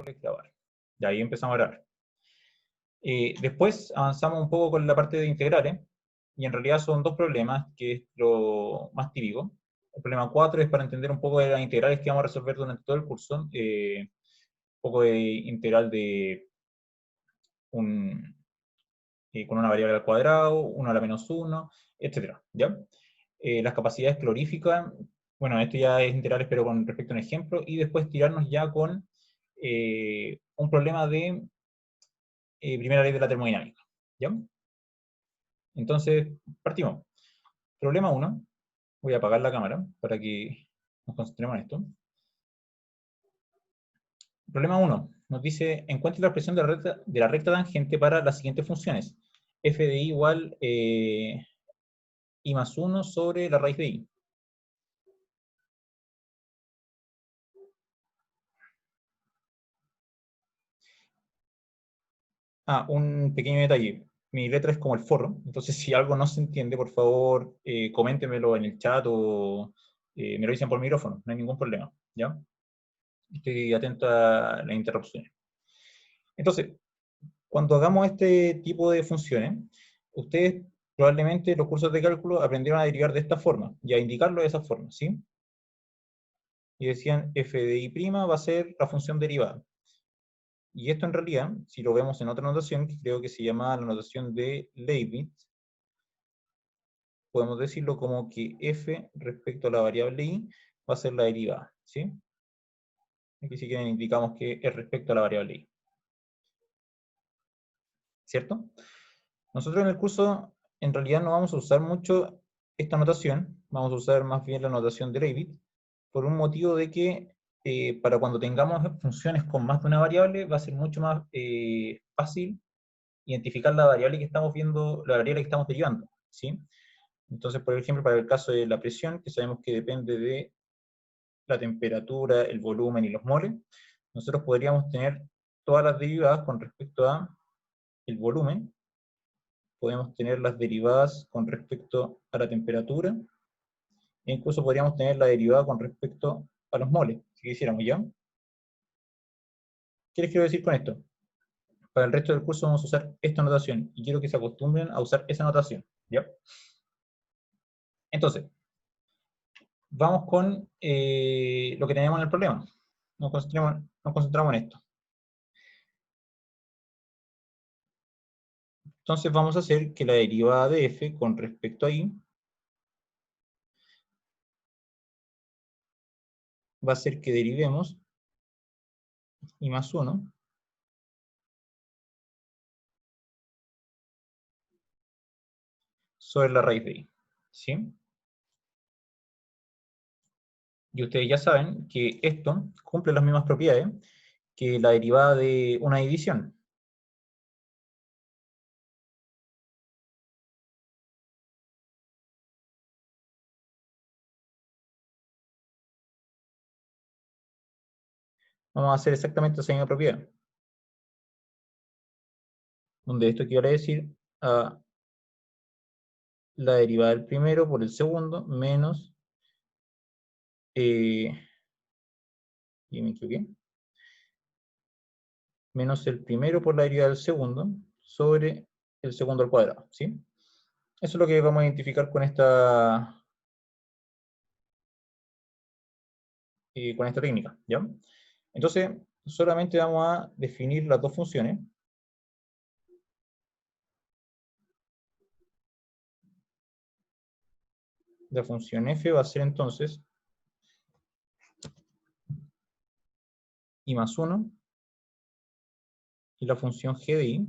miércoles grabar. Y ahí empezamos a grabar. Después avanzamos un poco con la parte de integrales, y en realidad son dos problemas, que es lo más típico. El problema 4 es para entender un poco de las integrales que vamos a resolver durante todo el curso. Un poco de integral de con una variable al cuadrado, 1 a la menos 1, etc. ¿Ya? Las capacidades caloríficas, bueno, esto ya es integrales, pero con respecto a un ejemplo, y después tirarnos ya con un problema de primera ley de la termodinámica. ¿Ya? Entonces, partimos. Problema 1. Voy a apagar la cámara para que nos concentremos en esto. Problema 1. Nos dice, encuentre la expresión de la recta tangente para las siguientes funciones. F de i igual i más 1 sobre la raíz de i. Un pequeño detalle. Mi letra es como el forro, entonces si algo no se entiende, por favor, coméntemelo en el chat o me lo dicen por micrófono, no hay ningún problema, ¿ya? Estoy atento a las interrupciones. Entonces, cuando hagamos este tipo de funciones, ustedes probablemente en los cursos de cálculo aprendieron a derivar de esta forma, y a indicarlo de esa forma, ¿sí? Y decían, f de i' va a ser la función derivada. Y esto en realidad, si lo vemos en otra notación, que creo que se llama la notación de Leibniz, podemos decirlo como que f respecto a la variable i va a ser la derivada, ¿sí? Aquí si quieren indicamos que es respecto a la variable i. ¿Cierto? Nosotros en el curso, en realidad no vamos a usar mucho esta notación, vamos a usar más bien la notación de Leibniz, por un motivo de que para cuando tengamos funciones con más de una variable, va a ser mucho más fácil identificar la variable que estamos viendo, la variable que estamos derivando, ¿sí? Entonces, por ejemplo, para el caso de la presión, que sabemos que depende de la temperatura, el volumen y los moles, nosotros podríamos tener todas las derivadas con respecto a el volumen, podemos tener las derivadas con respecto a la temperatura, e incluso podríamos tener la derivada con respecto a los moles, si quisiéramos, ¿ya? ¿Qué les quiero decir con esto? Para el resto del curso vamos a usar esta notación, y quiero que se acostumbren a usar esa notación, ¿ya? Entonces, vamos con lo que tenemos en el problema. Nos concentramos en esto. Entonces vamos a hacer que la derivada de f con respecto a i va a ser que derivemos i más 1 sobre la raíz de i. ¿Sí? Y ustedes ya saben que esto cumple las mismas propiedades que la derivada de una división. Vamos a hacer exactamente esa misma propiedad. Donde esto equivale a decir a la derivada del primero por el segundo menos, y me equivoqué, menos el primero por la derivada del segundo sobre el segundo al cuadrado, ¿sí? Eso es lo que vamos a identificar con esta técnica, ¿ya? Entonces, solamente vamos a definir las dos funciones. La función f va a ser entonces i más 1, y la función g de i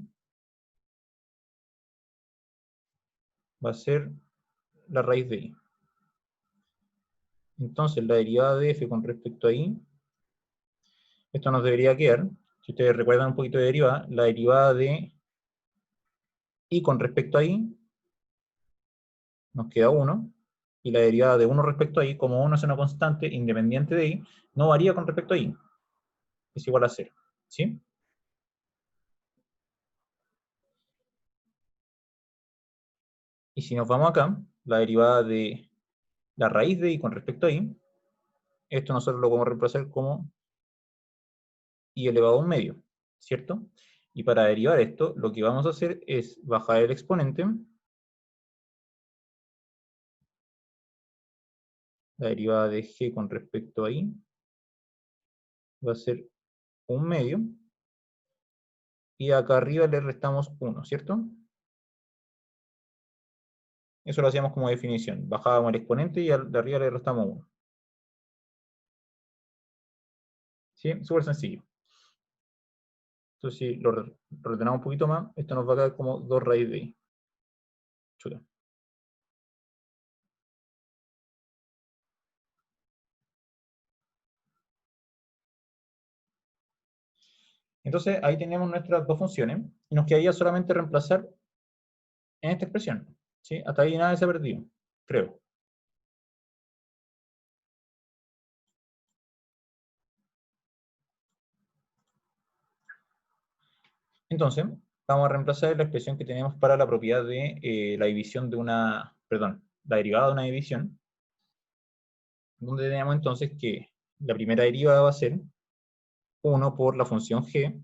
va a ser la raíz de i. Entonces, la derivada de f con respecto a i, esto nos debería quedar, si ustedes recuerdan un poquito de derivada, la derivada de i con respecto a i nos queda 1, y la derivada de 1 respecto a i, como 1 es una constante independiente de i, no varía con respecto a i, es igual a 0, ¿sí? Y si nos vamos acá, la derivada de la raíz de i con respecto a i, esto nosotros lo podemos reemplazar como y elevado a un medio, ¿cierto? Y para derivar esto, lo que vamos a hacer es bajar el exponente. La derivada de g con respecto a i va a ser un medio. Y acá arriba le restamos 1, ¿cierto? Eso lo hacíamos como definición. Bajábamos el exponente y de arriba le restamos 1. ¿Sí? Súper sencillo. Entonces, si lo ordenamos un poquito más, esto nos va a quedar como 2 raíz de i. Chuta. Entonces, ahí tenemos nuestras dos funciones, y nos quedaría solamente reemplazar en esta expresión. ¿Sí? Hasta ahí nada se ha perdido, creo. Entonces, vamos a reemplazar la expresión que tenemos para la propiedad de la división de una, perdón, la derivada de una división, donde tenemos entonces que la primera derivada va a ser 1 por la función g,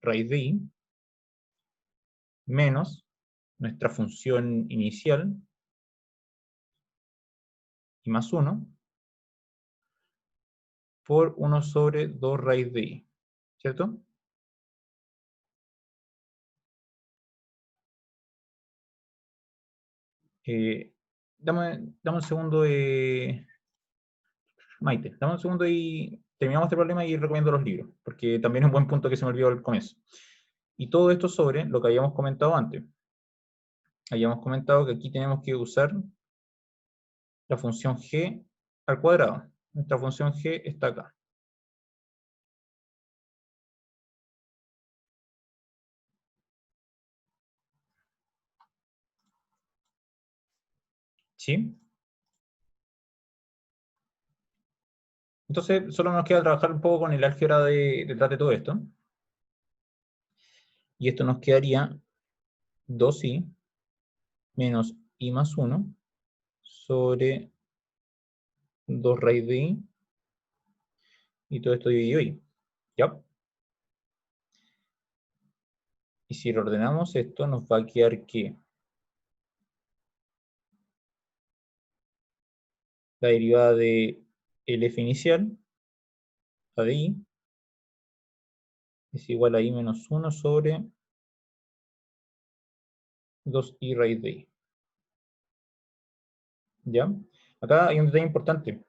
raíz de i, menos nuestra función inicial, y más 1, por 1 sobre 2 raíz de i, ¿cierto? Dame un segundo, Maite, dame un segundo y terminamos este problema y recomiendo los libros, porque también es un buen punto que se me olvidó al comienzo. Y todo esto sobre lo que habíamos comentado antes. Habíamos comentado que aquí tenemos que usar la función g al cuadrado. Nuestra función g está acá. ¿Sí? Entonces, solo nos queda trabajar un poco con el álgebra detrás de todo esto. Y esto nos quedaría 2i menos i más 1 sobre 2 raíz de i. Y todo esto dividido i. ¿Ya? Y si reordenamos esto, nos va a quedar que la derivada de el f inicial, la de i, es igual a i menos 1 sobre 2i raíz de i. ¿Ya? Acá hay un detalle importante.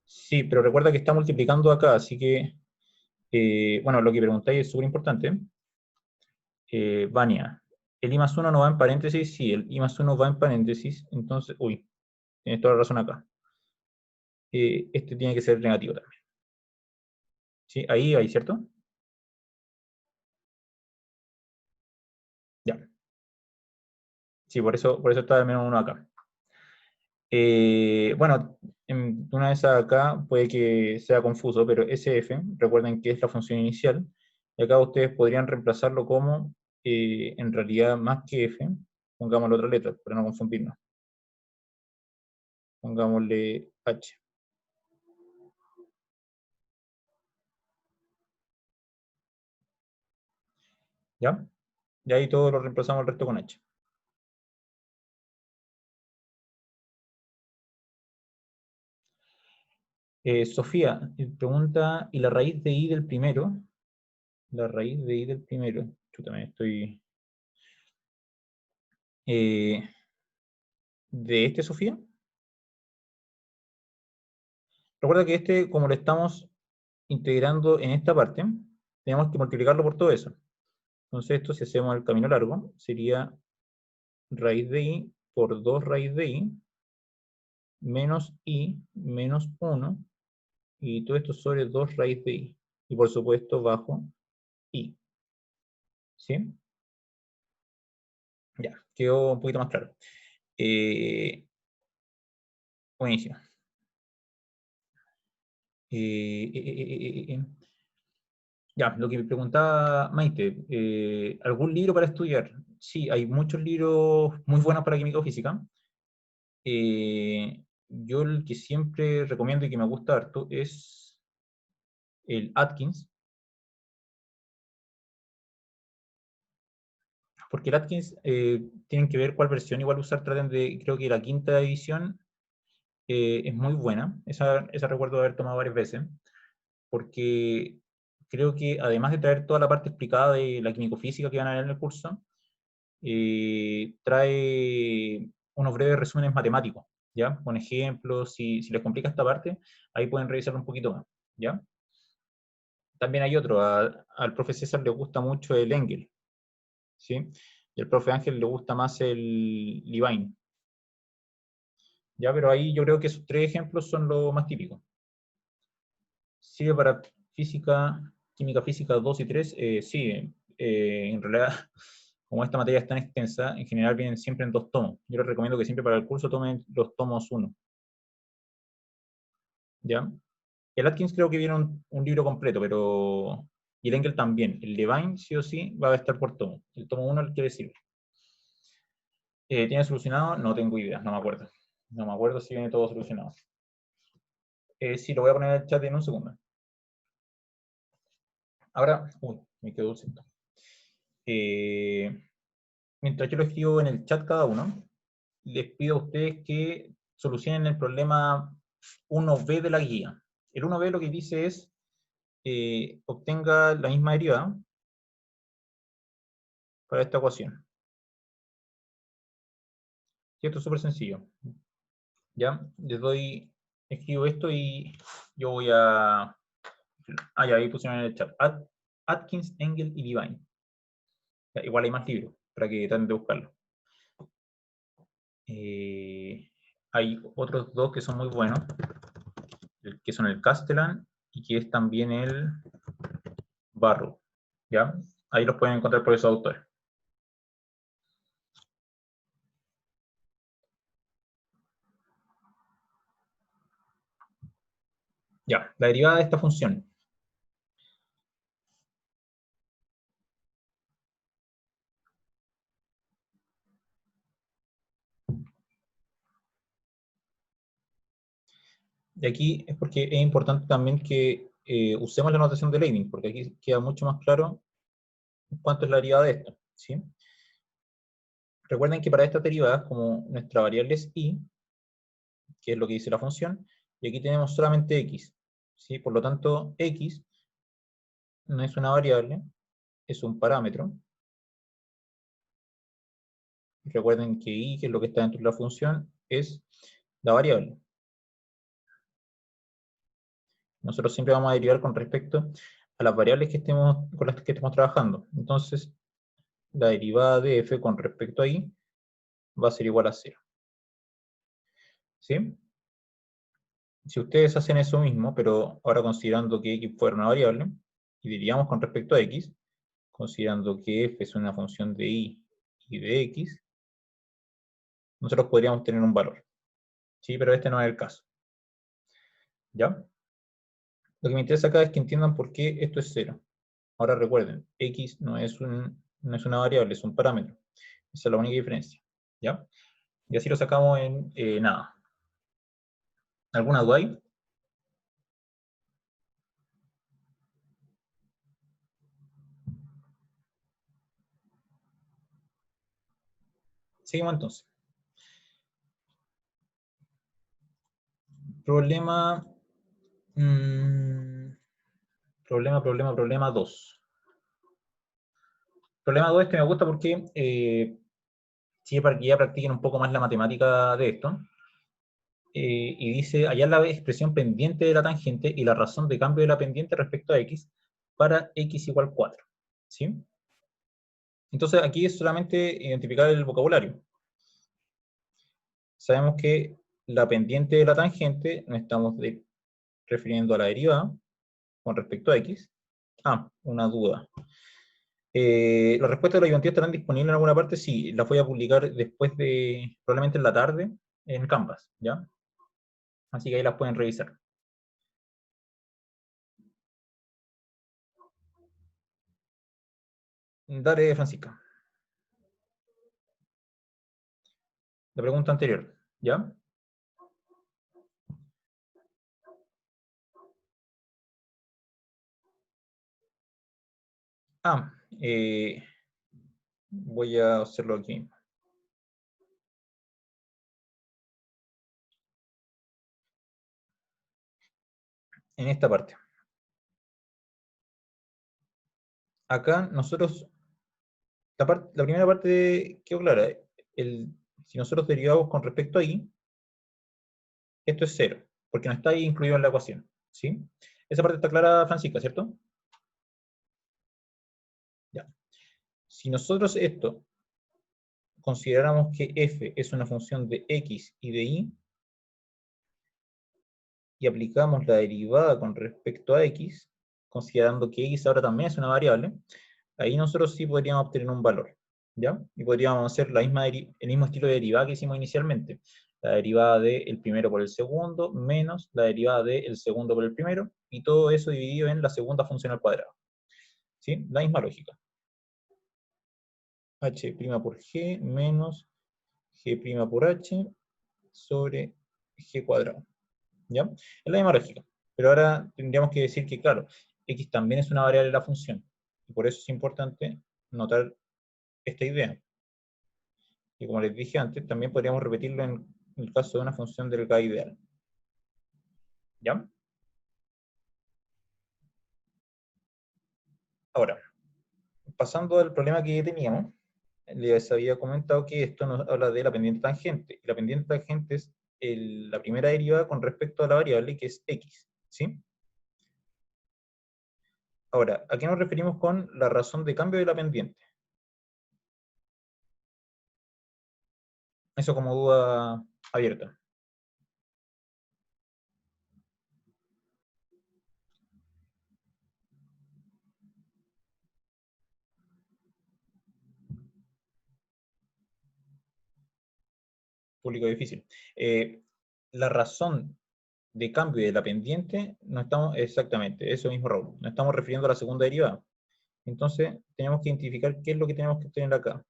Sí, pero recuerda que está multiplicando acá, así que, bueno, lo que preguntáis es súper importante. Vania, el i más 1 no va en paréntesis, sí, el i más 1 va en paréntesis, entonces, uy, tienes toda la razón acá. Este tiene que ser negativo también. ¿Sí? Ahí, ¿cierto? Ya. Sí, por eso está el menos 1 acá. Bueno, una vez acá puede que sea confuso, pero SF, recuerden que es la función inicial, y acá ustedes podrían reemplazarlo como, en realidad, más que F, pongamos la otra letra, para no confundirnos. Pongámosle H. ¿Ya? Y ahí todo lo reemplazamos el resto con H. Sofía pregunta, ¿y la raíz de I del primero? La raíz de I del primero. Chuta, me estoy... ¿De este, Sofía? Recuerda que este, como lo estamos integrando en esta parte, tenemos que multiplicarlo por todo eso. Entonces esto, si hacemos el camino largo, sería raíz de i por 2 raíz de i, menos i menos 1, y todo esto sobre 2 raíz de i. Y por supuesto bajo i. ¿Sí? Ya, quedó un poquito más claro. Buenísimo. Ya, lo que me preguntaba Maite, ¿algún libro para estudiar? Sí, hay muchos libros muy buenos para química o física. Yo el que siempre recomiendo y que me gusta harto es el Atkins, porque el Atkins tienen que ver cuál versión igual usar, traten de, creo que la quinta edición es muy buena, esa recuerdo haber tomado varias veces, porque creo que además de traer toda la parte explicada de la químico-física que van a ver en el curso, trae unos breves resúmenes matemáticos, ¿ya? Con ejemplos, si les complica esta parte, ahí pueden revisarlo un poquito más, ¿ya? También hay otro, al profe César le gusta mucho el Engel, ¿sí? Y al profe Ángel le gusta más el Levine, ¿ya? Pero ahí yo creo que esos tres ejemplos son los más típicos. Sirve para física, química física 2 y 3, sí, en realidad, como esta materia es tan extensa, en general vienen siempre en 2 tomos. Yo les recomiendo que siempre para el curso tomen los tomos 1, ¿ya? El Atkins creo que viene un libro completo, pero... Y el Engel también. El Levine, sí o sí, va a estar por tomo. El tomo 1 el que le sirve. ¿Tiene solucionado? No tengo idea, no me acuerdo. No me acuerdo si viene todo solucionado. Sí, lo voy a poner en el chat en un segundo. Ahora, uy, me quedó dulcito. Mientras yo lo escribo en el chat cada uno, les pido a ustedes que solucionen el problema 1b de la guía. El 1b lo que dice es obtenga la misma derivada para esta ecuación. Y esto es súper sencillo. ¿Ya? Les doy, escribo esto y yo voy a... Ah, ya, ahí pusieron en el chat. Atkins, Engel y Levine. Ya, igual hay más libros, para que traten de buscarlo. Hay otros dos que son muy buenos, que son el Castellan y que es también el Barrow. ¿Ya? Ahí los pueden encontrar por esos autores. Ya, la derivada de esta función. De aquí es porque es importante también que usemos la notación de Leibniz, porque aquí queda mucho más claro cuánto es la derivada de esto. ¿Sí? Recuerden que para estas derivadas, como nuestra variable es y, que es lo que dice la función, y aquí tenemos solamente x. ¿Sí? Por lo tanto, x no es una variable, es un parámetro. Recuerden que y, que es lo que está dentro de la función, es la variable. Nosotros siempre vamos a derivar con respecto a las variables que estemos, con las que estemos trabajando. Entonces, la derivada de f con respecto a y va a ser igual a 0. ¿Sí? Si ustedes hacen eso mismo, pero ahora considerando que x fuera una variable, y diríamos con respecto a x, considerando que f es una función de y de x, nosotros podríamos tener un valor. ¿Sí? Pero este no es el caso. ¿Ya? Lo que me interesa acá es que entiendan por qué esto es 0. Ahora recuerden, x no es una variable, es un parámetro. Esa es la única diferencia. ¿Ya? Y así lo sacamos en nada. ¿Alguna duda ahí? Seguimos entonces. Problema... problema 2. Problema 2 es que me gusta porque sí, para que ya practiquen un poco más la matemática de esto. Y dice, hallar la expresión pendiente de la tangente y la razón de cambio de la pendiente respecto a x para x igual 4. ¿Sí? Entonces aquí es solamente identificar el vocabulario. Sabemos que la pendiente de la tangente nos estamos refiriendo a la derivada con respecto a x. Ah, una duda. ¿Las respuestas de la ayudantía estarán disponibles en alguna parte? Sí, las voy a publicar después de, probablemente en la tarde, en Canvas, ¿ya? Así que ahí las pueden revisar. Dale, Francisca. La pregunta anterior, ¿ya? Voy a hacerlo aquí. En esta parte. Acá nosotros, la primera parte quedó clara. Si nosotros derivamos con respecto a y, esto es 0, porque no está ahí incluido en la ecuación. ¿Sí? Esa parte está clara, Francisca, ¿cierto? Ya. Si nosotros esto consideramos que f es una función de x y de y, y aplicamos la derivada con respecto a x, considerando que x ahora también es una variable, ahí nosotros sí podríamos obtener un valor, ¿ya? Y podríamos hacer el mismo estilo de derivada que hicimos inicialmente. La derivada del primero por el segundo, menos la derivada del segundo por el primero, y todo eso dividido en la segunda función al cuadrado. ¿Sí? La misma lógica. H' por G menos G' por H sobre G cuadrado. ¿Ya? Es la misma lógica. Pero ahora tendríamos que decir que, claro, x también es una variable de la función. Y por eso es importante notar esta idea. Y como les dije antes, también podríamos repetirlo en el caso de una función delgada ideal. ¿Ya? Ahora, pasando al problema que teníamos, les había comentado que esto nos habla de la pendiente tangente. Y la pendiente tangente es la primera derivada con respecto a la variable que es x. ¿Sí? Ahora, ¿a qué nos referimos con la razón de cambio de la pendiente? Eso como duda abierta. Público difícil. La razón de cambio de la pendiente, no estamos, exactamente, eso mismo, Raúl, nos estamos refiriendo a la segunda derivada. Entonces, tenemos que identificar qué es lo que tenemos que obtener acá.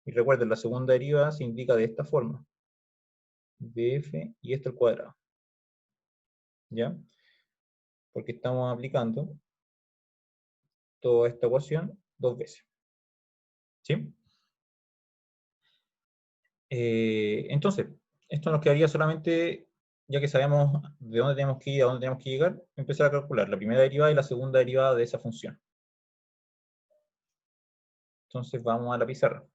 Y recuerden, la segunda derivada se indica de esta forma. Df y esto al cuadrado. ¿Ya? Porque estamos aplicando toda esta ecuación dos veces. ¿Sí? Entonces, esto nos quedaría solamente, ya que sabemos de dónde tenemos que ir, a dónde tenemos que llegar, empezar a calcular la primera derivada y la segunda derivada de esa función. Entonces vamos a la pizarra.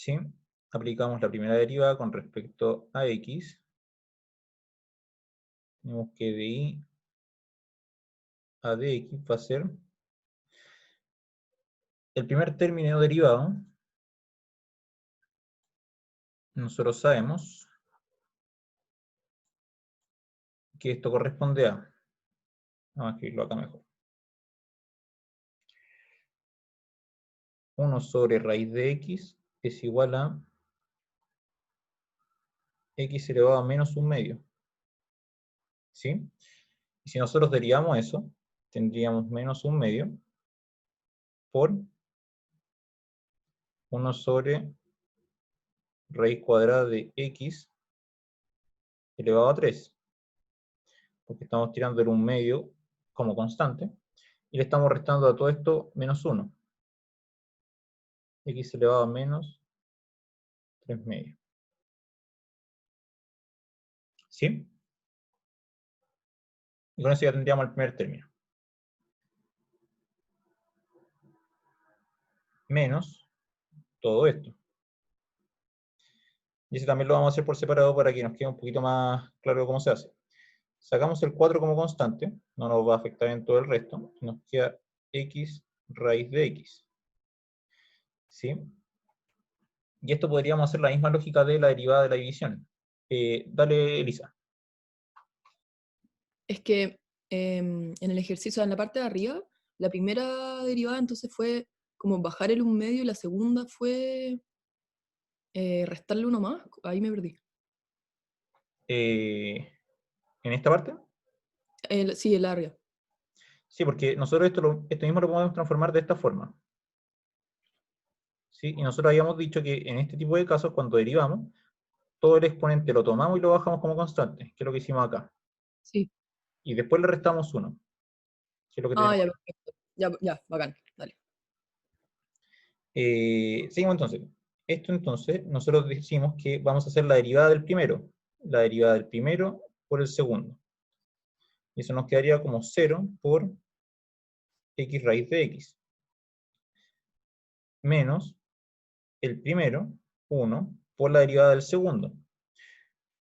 ¿Sí? Aplicamos la primera derivada con respecto a x. Tenemos que de y a dx va a ser el primer término derivado. Nosotros sabemos que esto corresponde a, vamos a escribirlo acá mejor, 1 sobre raíz de x es igual a x elevado a menos un medio. ¿Sí? Y si nosotros derivamos eso, tendríamos menos un medio por 1 sobre raíz cuadrada de x elevado a 3. Porque estamos tirando un medio como constante, y le estamos restando a todo esto menos 1. X elevado a menos 3 medios. ¿Sí? Y con eso ya tendríamos el primer término. Menos todo esto. Y ese también lo vamos a hacer por separado para que nos quede un poquito más claro cómo se hace. Sacamos el 4 como constante, no nos va a afectar en todo el resto. Nos queda x raíz de x. ¿Sí? Y esto podríamos hacer la misma lógica de la derivada de la división. Dale, Elisa. Es que en el ejercicio, en la parte de arriba, la primera derivada entonces fue como bajar el 1/2 y la segunda fue restarle uno más. Ahí me perdí. En esta parte, Sí, el arriba. Sí, porque nosotros esto mismo lo podemos transformar de esta forma. ¿Sí? Y nosotros habíamos dicho que en este tipo de casos, cuando derivamos, todo el exponente lo tomamos y lo bajamos como constante, que es lo que hicimos acá. Sí. Y después le restamos 1, que es lo que Ah, tenemos ya, acá. perfecto. Ya, ya, bacán. Dale. Seguimos entonces. Esto entonces, nosotros decimos que vamos a hacer la derivada del primero. La derivada del primero por el segundo. Y eso nos quedaría como 0 por x raíz de x. Menos el primero, 1, por la derivada del segundo.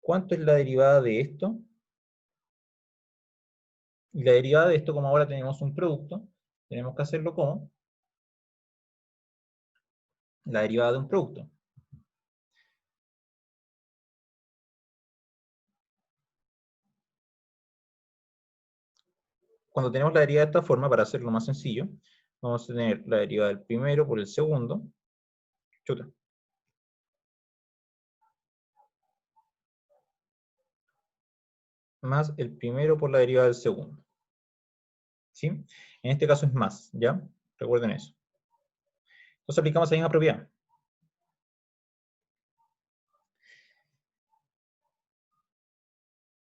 ¿Cuánto es la derivada de esto? Y la derivada de esto, como ahora tenemos un producto, tenemos que hacerlo como la derivada de un producto. Cuando tenemos la derivada de esta forma, para hacerlo más sencillo, vamos a tener la derivada del primero por el segundo. Chuta. Más el primero por la derivada del segundo. ¿Sí? En este caso es más, ¿ya? Recuerden eso. Entonces aplicamos la misma propiedad.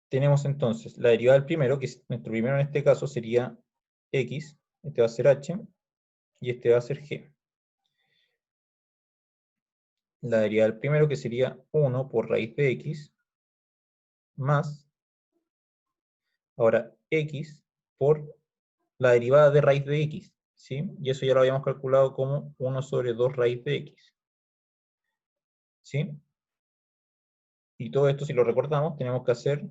Tenemos entonces la derivada del primero, que es nuestro primero en este caso sería x, este va a ser h, y este va a ser g. La derivada del primero, que sería 1 por raíz de x, más, ahora, x por la derivada de raíz de x, ¿sí? Y eso ya lo habíamos calculado como 1 sobre 2 raíz de x, ¿sí? Y todo esto, si lo recordamos, tenemos que hacer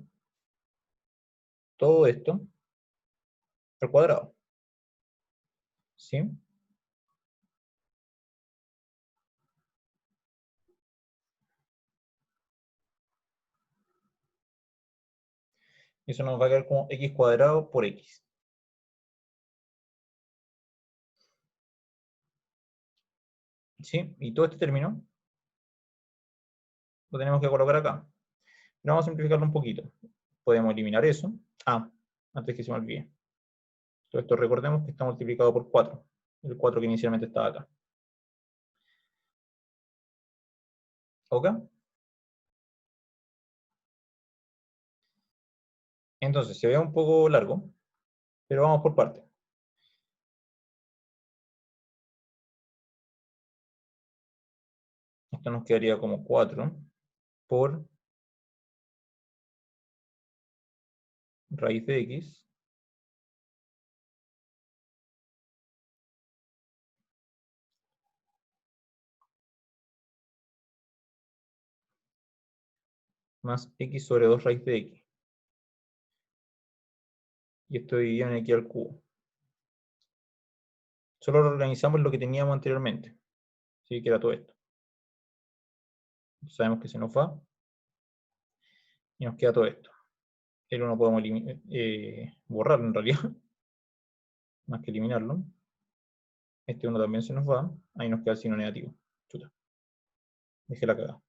todo esto al cuadrado, ¿sí? Y eso nos va a quedar como x cuadrado por x. ¿Sí? Y todo este término lo tenemos que colocar acá. Pero vamos a simplificarlo un poquito. Podemos eliminar eso. Ah, antes que se me olvide. Todo esto recordemos que está multiplicado por 4. El 4 que inicialmente estaba acá. ¿Ok? Entonces, se ve un poco largo, pero vamos por partes. Esto nos quedaría como 4 por raíz de x más x sobre 2 raíz de x. Y esto dividido en x al cubo. Solo organizamos lo que teníamos anteriormente. ¿Sí? Que era todo esto. Sabemos que se nos va. Y nos queda todo esto. El 1 podemos borrarlo en realidad. Más que eliminarlo. Este 1 también se nos va. Ahí nos queda el signo negativo. Chuta. Dejé la cagada.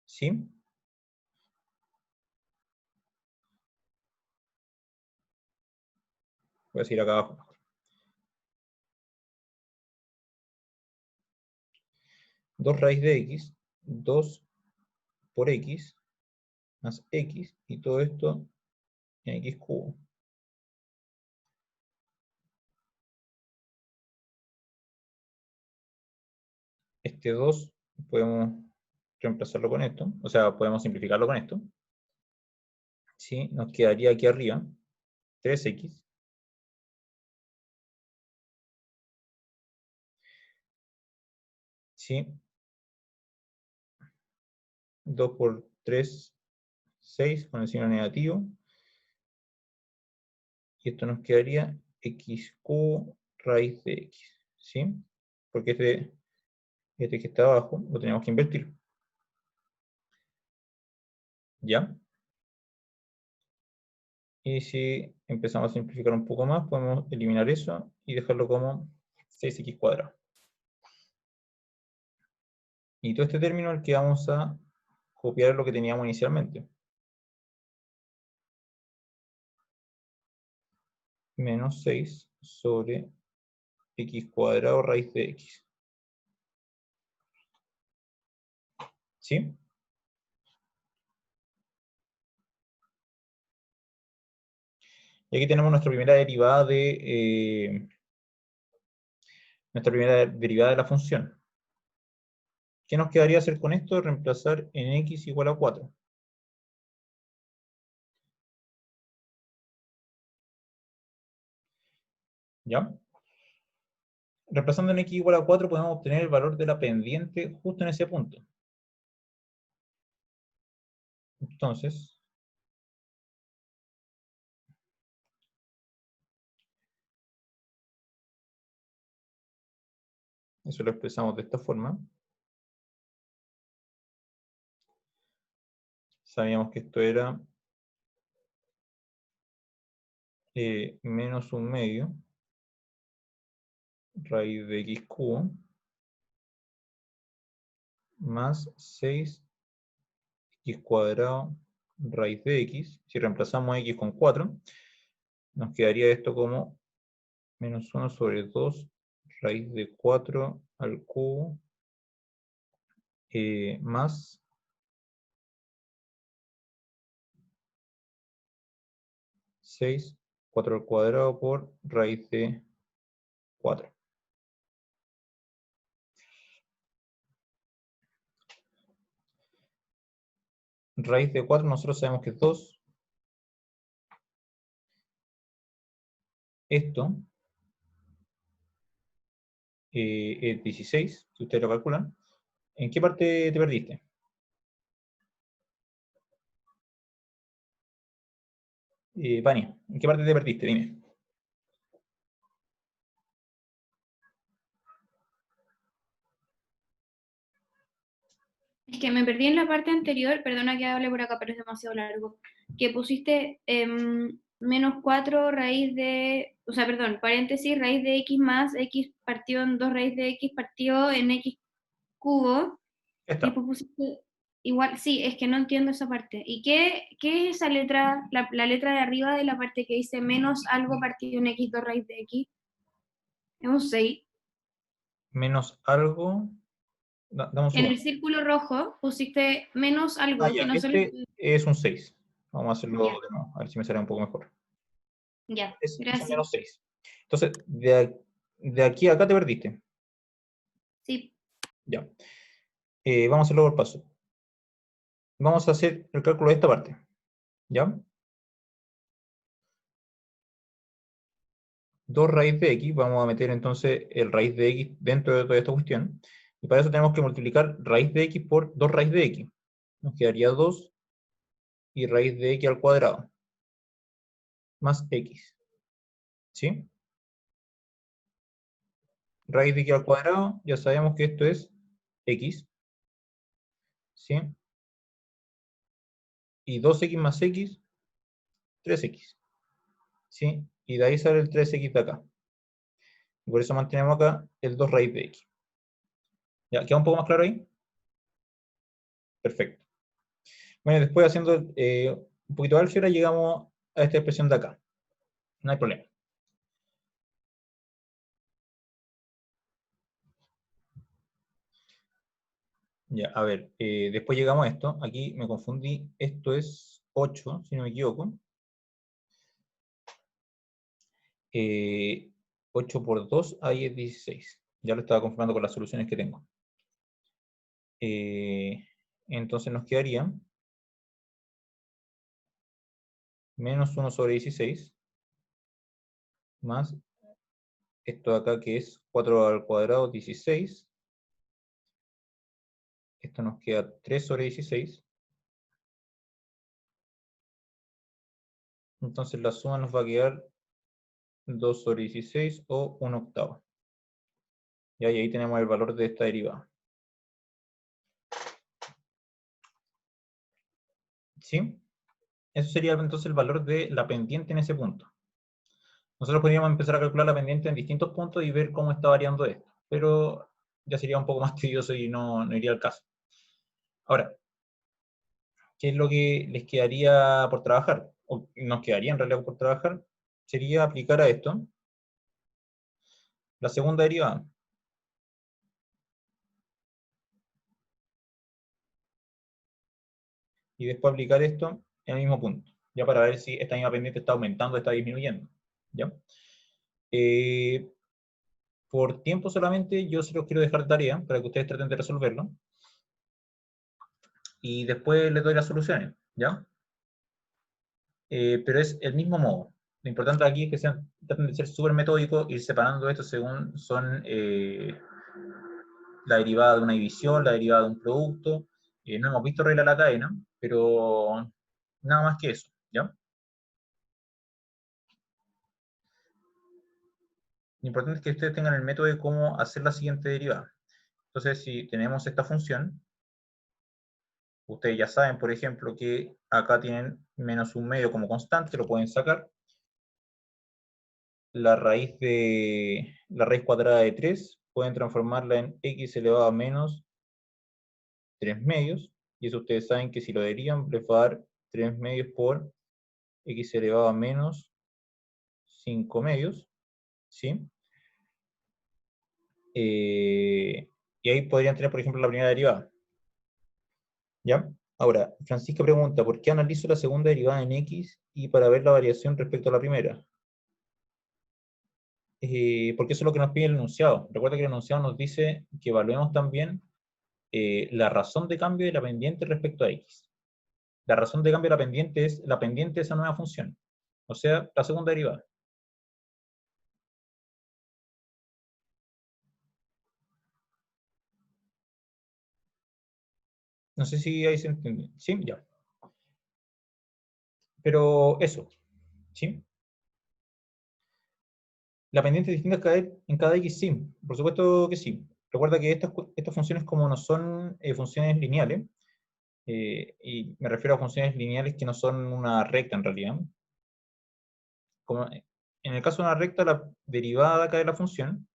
¿Sí? Voy a seguir acá abajo. 2 raíz de x, 2 por x, más x, y todo esto en x cubo. Este 2 podemos reemplazarlo con esto, o sea, podemos simplificarlo con esto. ¿Sí? Nos quedaría aquí arriba 3x. ¿Sí? 2 por 3, 6 con el signo negativo. Y esto nos quedaría x cubo raíz de x. ¿Sí? Porque este que está abajo lo tenemos que invertir. ¿Ya? Y si empezamos a simplificar un poco más, podemos eliminar eso y dejarlo como 6x cuadrado. Y todo este término es el que vamos a copiar lo que teníamos inicialmente. Menos 6 sobre x cuadrado raíz de x. ¿Sí? Y aquí tenemos nuestra primera derivada de la función. ¿Qué nos quedaría hacer con esto? Reemplazar en x igual a 4. ¿Ya? Reemplazando en x igual a 4 podemos obtener el valor de la pendiente justo en ese punto. Entonces, eso lo expresamos de esta forma. Sabíamos que esto era menos un medio raíz de x cubo más 6x cuadrado raíz de x. Si reemplazamos x con 4, nos quedaría esto como menos 1 sobre 2 raíz de 4 al cubo más 6, 4 al cuadrado por raíz de 4. Raíz de 4 nosotros sabemos que es 2. Esto es 16, si ustedes lo calculan. ¿En qué parte te perdiste? Vania, ¿en qué parte te perdiste? Dime. Es que me perdí en la parte anterior, perdona que hable por acá, pero es demasiado largo. Que pusiste menos 4 raíz de, o sea, perdón, paréntesis, raíz de x más x partido en 2 raíz de x partido en x cubo. Ya Y está. después pusiste igual, sí, es que no entiendo esa parte. ¿Y qué es esa letra, la letra de arriba de la parte que dice menos algo partido en x 2 raíz de x? Es un 6. Menos algo. Dame un En segundo. el círculo rojo pusiste menos algo, Ya, que no solo... este es un 6. Vamos a hacerlo Ya, de nuevo, a ver si me sale un poco mejor. ya, Es un gracias. menos 6. Entonces, de aquí a acá te perdiste. Sí, Ya. Vamos a hacerlo por paso. Vamos a hacer el cálculo de esta parte. ¿Ya? 2 raíz de x, vamos a meter entonces el raíz de x dentro de toda esta cuestión. Y para eso tenemos que multiplicar raíz de x por 2 raíz de x. Nos quedaría 2 y raíz de x al cuadrado. Más x. ¿Sí? Raíz de x al cuadrado, ya sabemos que esto es x. ¿Sí? Y 2x más x, 3x. ¿Sí? Y de ahí sale el 3x de acá. Y por eso mantenemos acá el 2 raíz de x. ¿Ya? ¿Queda un poco más claro ahí? Perfecto. Bueno, después haciendo un poquito de álgebra llegamos a esta expresión de acá. No hay problema. Ya, a ver, después llegamos a esto. Aquí me confundí. Esto es 8, si no me equivoco. 8 por 2, ahí es 16. Ya lo estaba confirmando con las soluciones que tengo. Entonces nos quedaría menos 1 sobre 16 más esto de acá que es 4 al cuadrado, 16. Esto nos queda 3 sobre 16. Entonces la suma nos va a quedar 2 sobre 16 o 1 octavo. Y ahí tenemos el valor de esta derivada. ¿Sí? eso sería entonces el valor de la pendiente en ese punto. Nosotros podríamos empezar a calcular la pendiente en distintos puntos y ver cómo está variando esto, pero ya sería un poco más tedioso y no iría al caso. Ahora, ¿qué es lo que les quedaría por trabajar? O nos quedaría en realidad por trabajar, sería aplicar a esto la segunda derivada. Y después aplicar esto en el mismo punto, ya para ver si esta misma pendiente está aumentando o está disminuyendo. ¿Ya? Por tiempo solamente, yo se los quiero dejar de tarea para que ustedes traten de resolverlo. Y después les doy las soluciones, ¿ya? Pero es el mismo modo. Lo importante aquí es que traten de ser súper metódicos, ir separando esto según son la derivada de una división, la derivada de un producto. No hemos visto regla de la cadena, pero nada más que eso, ¿ya? Lo importante es que ustedes tengan el método de cómo hacer la siguiente derivada. Entonces, si tenemos esta función, ustedes ya saben, por ejemplo, que acá tienen menos un medio como constante, lo pueden sacar. La raíz cuadrada de 3, pueden transformarla en x elevado a menos 3 medios, y eso ustedes saben que si lo derivan, les va a dar 3 medios por x elevado a menos 5 medios, ¿sí? Y ahí podrían tener, por ejemplo, la primera derivada. ¿Ya? Ahora, Francisca pregunta, ¿por qué analizo la segunda derivada en x y para ver la variación respecto a la primera? Porque eso es lo que nos pide el enunciado. Recuerda que el enunciado nos dice que evaluemos también la razón de cambio de la pendiente respecto a x. La razón de cambio de la pendiente es la pendiente de esa nueva función, o sea, la segunda derivada. No sé si ahí se entiende. ¿Sí? Ya. Pero eso, ¿sí? La pendiente es distinta en cada x, sí. Por supuesto que sí. Recuerda que estas funciones, como no son funciones lineales, y me refiero a funciones lineales que no son una recta en realidad. Como en el caso de una recta, la derivada de acá de la función,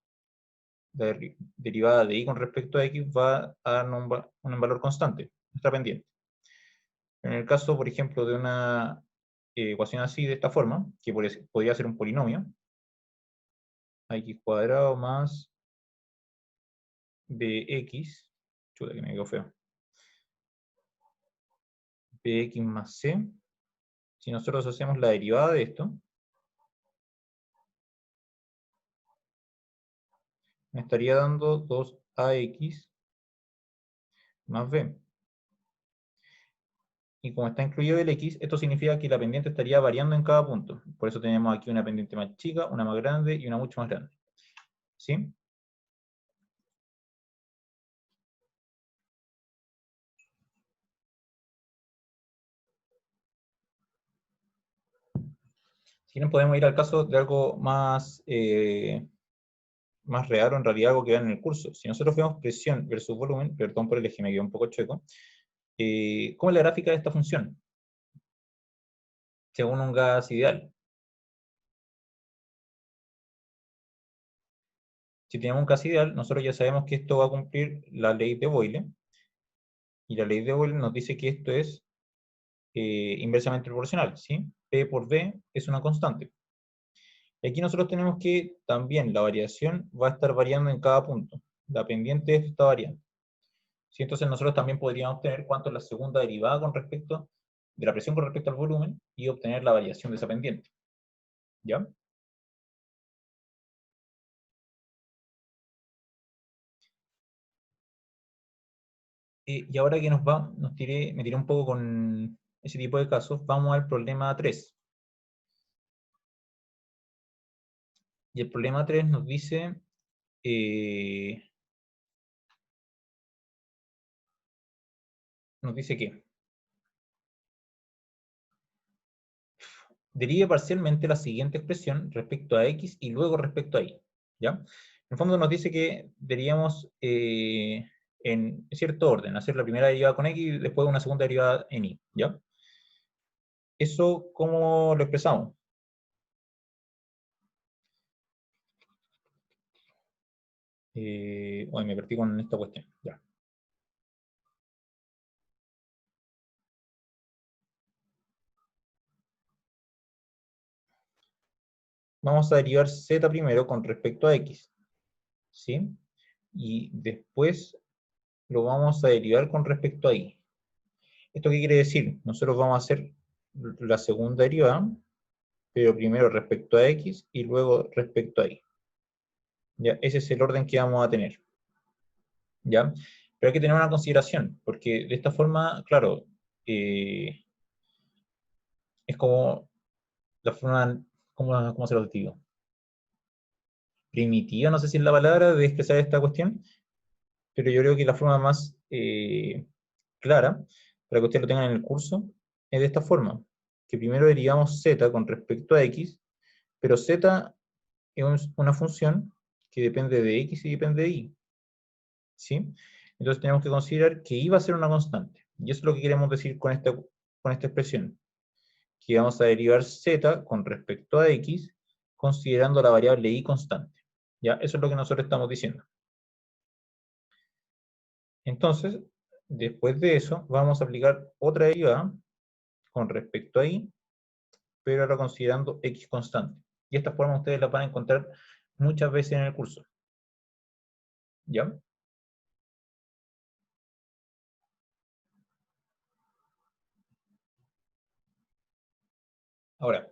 la derivada de y con respecto a x, va a dar un valor constante, nuestra pendiente. En el caso, por ejemplo, de una ecuación así, de esta forma, que podría ser un polinomio, x cuadrado más bx, chuta que me quedó feo, bx más c, si nosotros hacemos la derivada de esto, me estaría dando 2ax más b. Y como está incluido el x, esto significa que la pendiente estaría variando en cada punto. Por eso tenemos aquí una pendiente más chica, una más grande y una mucho más grande. ¿Sí? Si quieren podemos ir al caso de algo más, más real, o en realidad algo que vean en el curso. Si nosotros vemos presión versus volumen, perdón por el eje, me quedó un poco chueco, ¿cómo es la gráfica de esta función? Según un gas ideal. Si tenemos un gas ideal, nosotros ya sabemos que esto va a cumplir la ley de Boyle, y la ley de Boyle nos dice que esto es inversamente proporcional, ¿sí? P por V es una constante. Y aquí nosotros tenemos que también la variación va a estar variando en cada punto. La pendiente de esto está variando. ¿Sí? Entonces nosotros también podríamos obtener cuánto es la segunda derivada con respecto de la presión con respecto al volumen y obtener la variación de esa pendiente. ¿Ya? Y ahora que me tiré un poco con ese tipo de casos, vamos al problema 3. Y el problema 3 nos dice que derive parcialmente la siguiente expresión respecto a x y luego respecto a y. ¿Ya? En el fondo nos dice que deberíamos en cierto orden hacer la primera derivada con x y después una segunda derivada en y. ¿Ya? ¿Eso cómo lo expresamos? Hoy me perdí con esta cuestión. Ya. Vamos a derivar z primero con respecto a x, ¿sí? Y después lo vamos a derivar con respecto a y. ¿Esto qué quiere decir? Nosotros vamos a hacer la segunda derivada, pero primero respecto a x y luego respecto a y. ¿Ya? Ese es el orden que vamos a tener. ¿Ya? Pero hay que tener una consideración, porque de esta forma, claro, es como la forma, ¿cómo se lo digo? Primitiva, no sé si es la palabra, de expresar esta cuestión, pero yo creo que la forma más clara, para que ustedes lo tengan en el curso, es de esta forma, que primero derivamos z con respecto a x, pero z es una función que depende de x y depende de y, ¿sí? Entonces tenemos que considerar que y va a ser una constante, y eso es lo que queremos decir con esta expresión, que vamos a derivar z con respecto a x, considerando la variable y constante. ¿Ya? Eso es lo que nosotros estamos diciendo. Entonces, después de eso, vamos a aplicar otra derivada con respecto a y, pero ahora considerando x constante. Y esta forma ustedes la van a encontrar muchas veces en el curso. ¿Ya? Ahora,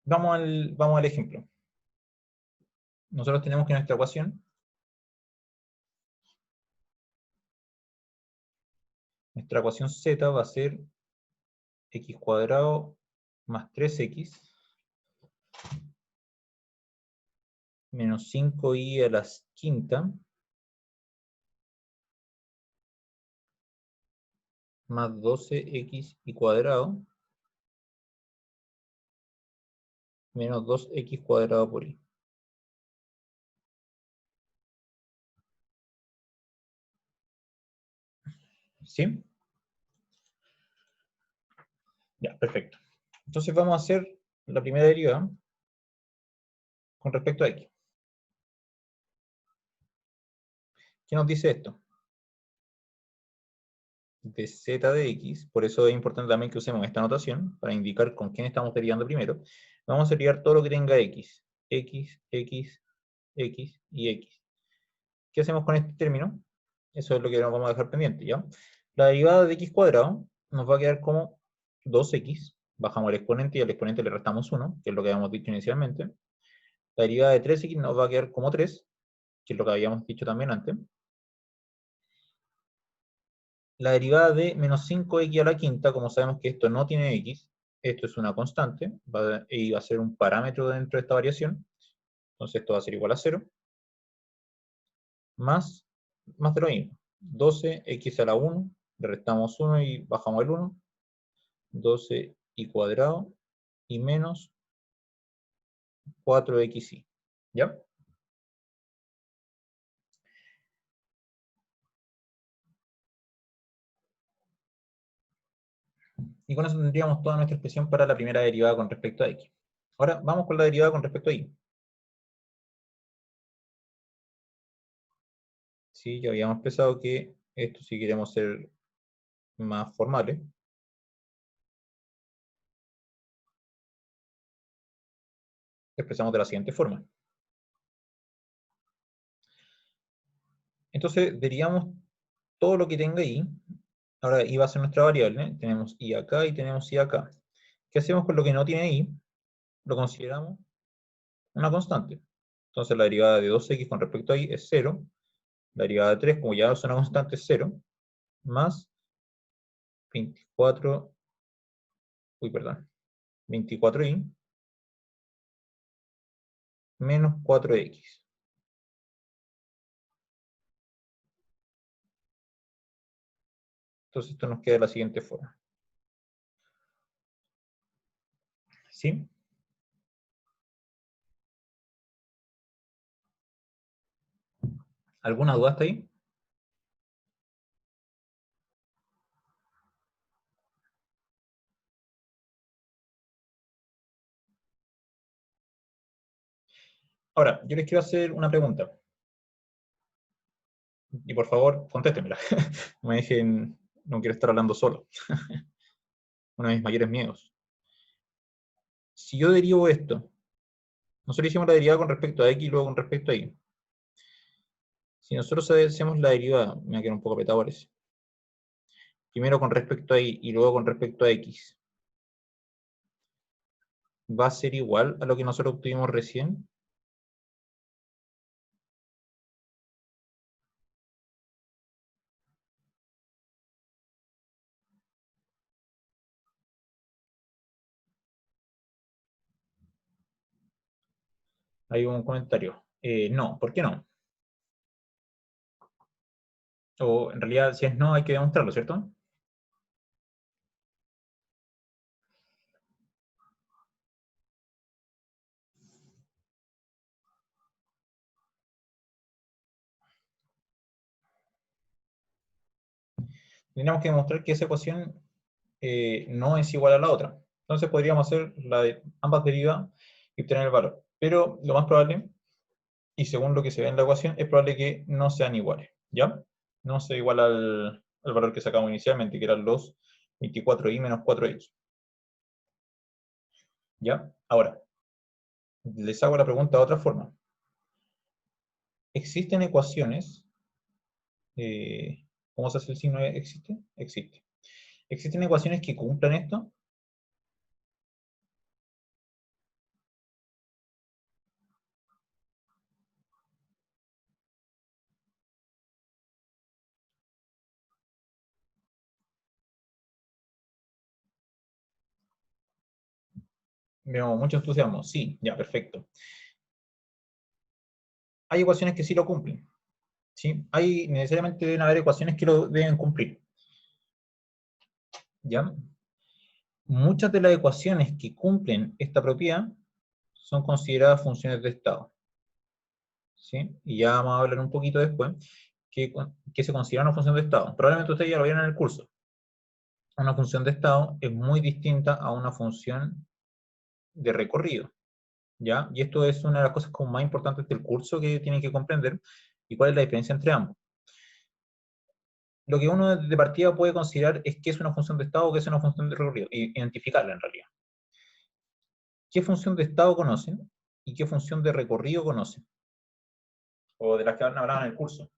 vamos al ejemplo. Nosotros tenemos que nuestra ecuación, z va a ser x cuadrado más 3x menos 5y a la quinta más 12x y cuadrado menos 2x cuadrado por y. ¿Sí? Ya, perfecto. Entonces vamos a hacer la primera derivada con respecto a x. ¿Qué nos dice esto? De z de x, por eso es importante también que usemos esta notación para indicar con quién estamos derivando primero. Vamos a derivar todo lo que tenga x. X, x, x y x. ¿Qué hacemos con este término? Eso es lo que nos vamos a dejar pendiente, ¿ya? La derivada de x cuadrado nos va a quedar como 2x. Bajamos el exponente y al exponente le restamos 1, que es lo que habíamos dicho inicialmente. La derivada de 3x nos va a quedar como 3, que es lo que habíamos dicho también antes. La derivada de menos 5x a la quinta, como sabemos que esto no tiene x, esto es una constante, y va a ser un parámetro dentro de esta variación, entonces esto va a ser igual a 0, más de lo mismo, 12x a la 1, le restamos 1 y bajamos el 1, 12 y cuadrado, y menos 4xy, ¿ya? Y con eso tendríamos toda nuestra expresión para la primera derivada con respecto a x. Ahora vamos con la derivada con respecto a y. Sí, ya habíamos pensado que esto, si queremos ser más formales, expresamos de la siguiente forma. Entonces, derivamos todo lo que tenga y. Ahora y va a ser nuestra variable, ¿eh? Tenemos y acá y tenemos y acá. ¿Qué hacemos con lo que no tiene y? Lo consideramos una constante. Entonces la derivada de 2x con respecto a y es 0. La derivada de 3, como ya es una constante, es 0. Más 24, perdón, 24y menos 4x. Entonces esto nos queda de la siguiente forma. ¿Sí? ¿Alguna duda hasta ahí? Ahora, yo les quiero hacer una pregunta. Y por favor, contéstemela. No me dejen, no quiero estar hablando solo. Uno de mis mayores miedos. Si yo derivo esto, nosotros hicimos la derivada con respecto a x y luego con respecto a y. Si nosotros hacemos la derivada, me va a quedar un poco apretado parece. Primero con respecto a y y luego con respecto a x, ¿va a ser igual a lo que nosotros obtuvimos recién? Hay un comentario. No, ¿por qué no? O en realidad, si es no, hay que demostrarlo, ¿cierto? Tenemos que demostrar que esa ecuación no es igual a la otra. Entonces podríamos hacer ambas derivas y obtener el valor. Pero lo más probable, y según lo que se ve en la ecuación, es probable que no sean iguales, ¿ya? No sea igual al valor que sacamos inicialmente, que eran los 24y menos 4x. ¿Ya? Ahora, les hago la pregunta de otra forma. ¿Existen ecuaciones? ¿Cómo se hace el signo de existe? Existe. ¿Existen ecuaciones que cumplan esto? Vemos mucho entusiasmo. Sí, ya, perfecto. Hay ecuaciones que sí lo cumplen. ¿Sí? Necesariamente deben haber ecuaciones que lo deben cumplir. ¿Ya? Muchas de las ecuaciones que cumplen esta propiedad son consideradas funciones de estado. ¿Sí? Y ya vamos a hablar un poquito después que se considera una función de estado. Probablemente ustedes ya lo vieron en el curso. Una función de estado es muy distinta a una función de recorrido. ¿Ya? Y esto es una de las cosas como más importantes del curso que tienen que comprender. ¿Y cuál es la diferencia entre ambos? Lo que uno de partida puede considerar es qué es una función de estado o qué es una función de recorrido, y identificarla en realidad. ¿Qué función de estado conocen y qué función de recorrido conocen? O de las que hablaban en el curso.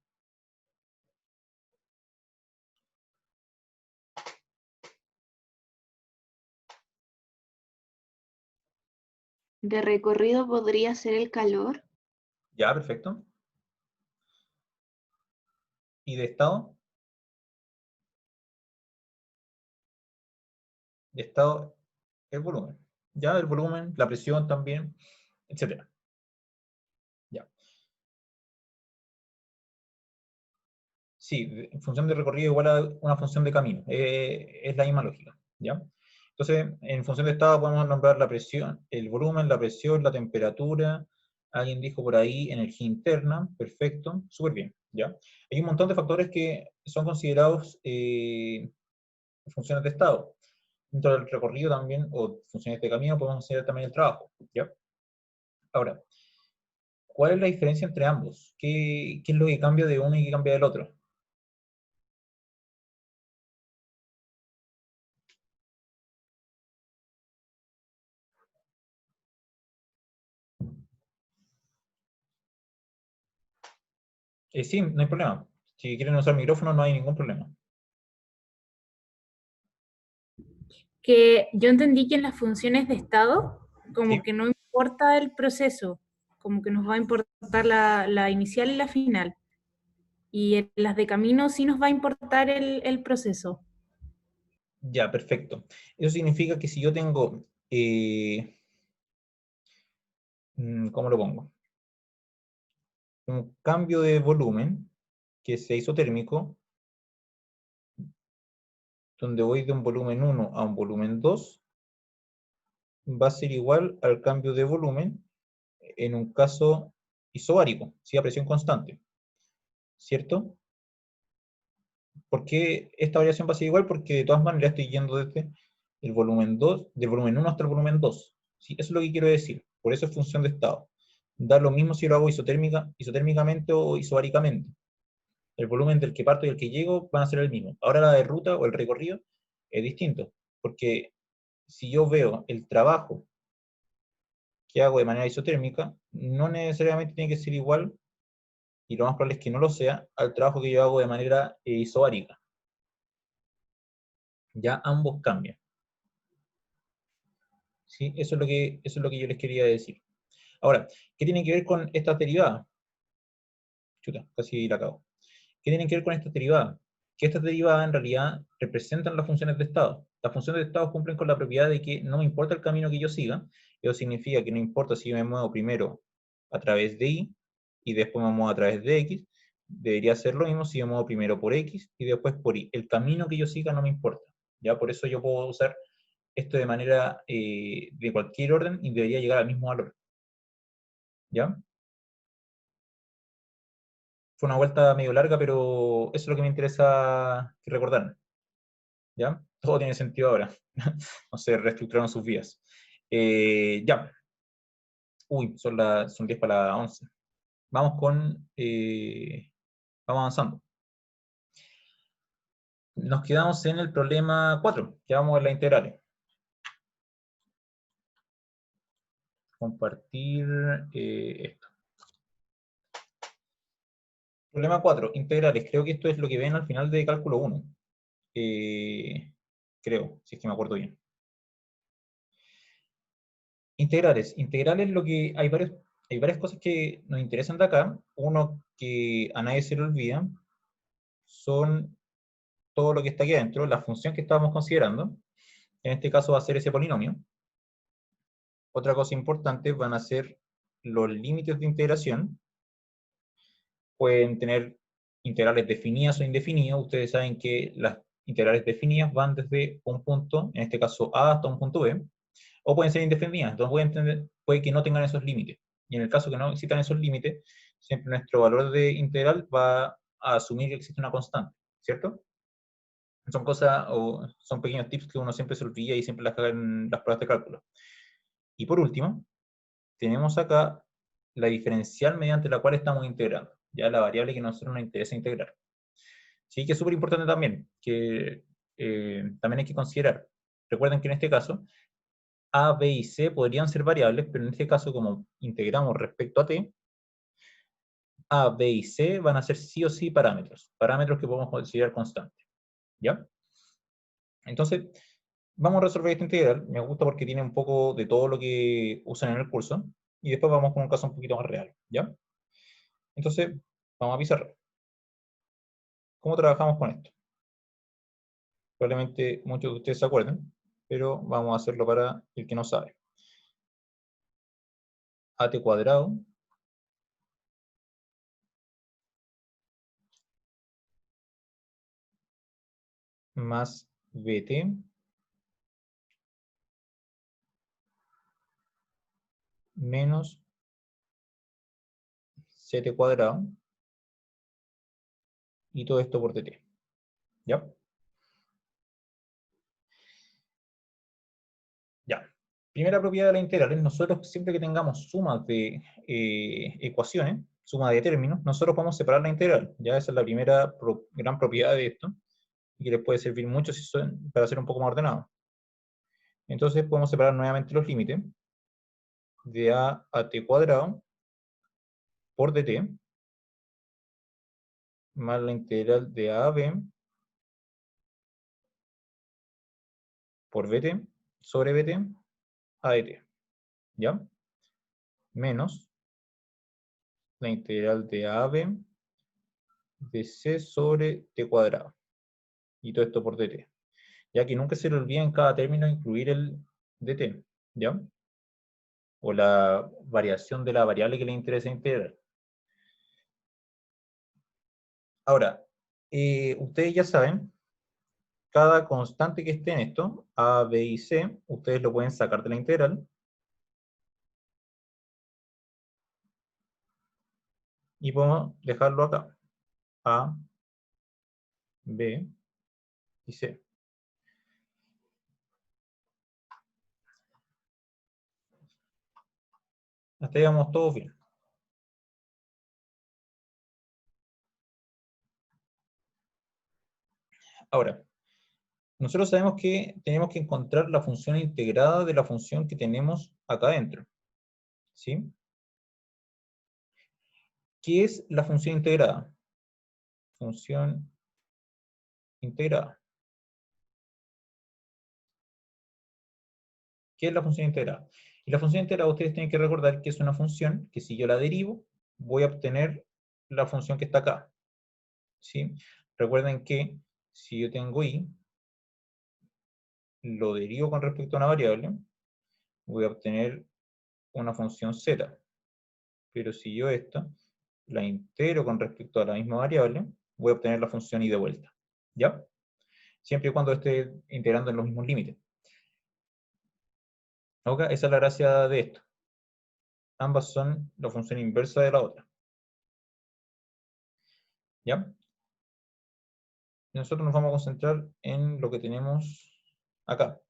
De recorrido podría ser el calor. Ya, perfecto. ¿Y de estado? De estado, el volumen. Ya, el volumen, la presión también, etc. Ya. Sí, función de recorrido igual a una función de camino. Es la misma lógica. ¿Ya? Entonces, en función de estado podemos nombrar la presión, el volumen, la presión, la temperatura. Alguien dijo por ahí energía interna. Perfecto, súper bien. ¿Ya? Hay un montón de factores que son considerados funciones de estado. Dentro del recorrido también, o funciones de camino, podemos considerar también el trabajo. ¿Ya? Ahora, ¿cuál es la diferencia entre ambos? ¿Qué es lo que cambia de uno y qué cambia del otro? Sí, no hay problema. Si quieren usar micrófono, no hay ningún problema. Que yo entendí que en las funciones de estado, como ¿Sí? que no importa el proceso, como que nos va a importar la inicial y la final. Y en las de camino sí nos va a importar el proceso. Ya, perfecto. Eso significa que si yo tengo, ¿cómo lo pongo? Un cambio de volumen que sea isotérmico, donde voy de un volumen 1 a un volumen 2, va a ser igual al cambio de volumen en un caso isobárico, ¿sí? A presión constante, ¿cierto? ¿Por qué esta variación va a ser igual? Porque de todas maneras estoy yendo desde el volumen 2, del volumen 1 hasta el volumen 2. ¿Sí? Eso es lo que quiero decir. Por eso es función de estado. Da lo mismo si lo hago isotérmicamente o isobáricamente. El volumen del que parto y el que llego van a ser el mismo. Ahora la de ruta o el recorrido es distinto, porque si yo veo el trabajo que hago de manera isotérmica, no necesariamente tiene que ser igual, y lo más probable es que no lo sea, al trabajo que yo hago de manera isobárica. Ya ambos cambian. ¿Sí? Eso es lo que yo les quería decir. Ahora, ¿qué tiene que ver con estas derivadas? Chuta, casi la acabo. ¿Qué tienen que ver con estas derivadas? Que estas derivadas en realidad representan las funciones de estado. Las funciones de estado cumplen con la propiedad de que no me importa el camino que yo siga. Eso significa que no importa si yo me muevo primero a través de y después me muevo a través de x. Debería ser lo mismo si yo me muevo primero por x y después por y. El camino que yo siga no me importa. ¿Ya? Por eso yo puedo usar esto de manera de cualquier orden y debería llegar al mismo valor. ¿Ya? Fue una vuelta medio larga, pero eso es lo que me interesa que recordar. ¿Ya? Todo tiene sentido ahora. No se reestructuraron sus vidas. Ya. Uy, son 10 para las 11. Vamos vamos avanzando. Nos quedamos en el problema 4. Ya vamos a las integrales. Compartir esto. Problema 4, integrales. Creo que esto es lo que ven al final de cálculo 1. Creo, si es que me acuerdo bien. Integrales. Integrales lo que hay varias cosas que nos interesan de acá. Uno que a nadie se le olvida son todo lo que está aquí adentro, la función que estábamos considerando. En este caso va a ser ese polinomio. Otra cosa importante van a ser los límites de integración. Pueden tener integrales definidas o indefinidas. Ustedes saben que las integrales definidas van desde un punto, en este caso A, hasta un punto B, o pueden ser indefinidas. Entonces puede que no tengan esos límites. Y en el caso que no existan esos límites, siempre nuestro valor de integral va a asumir que existe una constante, ¿cierto? Son cosas, o son pequeños tips que uno siempre se olvida y siempre las caga en las pruebas de cálculo. Y por último, tenemos acá la diferencial mediante la cual estamos integrando, ya la variable que a nosotros nos interesa integrar. Sí, que es súper importante también, que también hay que considerar. Recuerden que en este caso, A, B y C podrían ser variables, pero en este caso, como integramos respecto a t, A, B y C van a ser sí o sí parámetros que podemos considerar constantes. ¿Ya? Entonces, vamos a resolver esta integral. Me gusta porque tiene un poco de todo lo que usan en el curso. Y después vamos con un caso un poquito más real. ¿Ya? Entonces, vamos a pizarra. ¿Cómo trabajamos con esto? Probablemente muchos de ustedes se acuerden, pero vamos a hacerlo para el que no sabe. AT cuadrado más BT menos CT cuadrado y todo esto por DT. ¿Ya? Ya. Primera propiedad de las integrales, nosotros siempre que tengamos sumas de ecuaciones, suma de términos, nosotros podemos separar la integral. Ya esa es la primera gran propiedad de esto, y que les puede servir mucho para ser un poco más ordenado. Entonces podemos separar nuevamente los límites de a t cuadrado por dt más la integral de a b por bt sobre bt a dt, ¿ya? Menos la integral de a b de c sobre t cuadrado. Y todo esto por dt. Ya que nunca se le olvida en cada término incluir el dt, ¿ya? O la variación de la variable que le interesa integrar. Ahora, ustedes ya saben, cada constante que esté en esto, a, b y c, ustedes lo pueden sacar de la integral. Y podemos dejarlo acá. A, B y C. Hasta ahí vamos todos bien. Ahora, nosotros sabemos que tenemos que encontrar la función integrada de la función que tenemos acá adentro. ¿Sí? ¿Qué es la función integrada? Función integrada. ¿Qué es la función integrada? Y la función integrada ustedes tienen que recordar que es una función que si yo la derivo, voy a obtener la función que está acá. ¿Sí? Recuerden que si yo tengo y, lo derivo con respecto a una variable, voy a obtener una función z. Pero si yo esta la integro con respecto a la misma variable, voy a obtener la función y de vuelta. ¿Ya? Siempre y cuando esté integrando en los mismos límites. ¿Ok? Esa es la gracia de esto. Ambas son la función inversa de la otra. ¿Ya? Nosotros nos vamos a concentrar en lo que tenemos acá.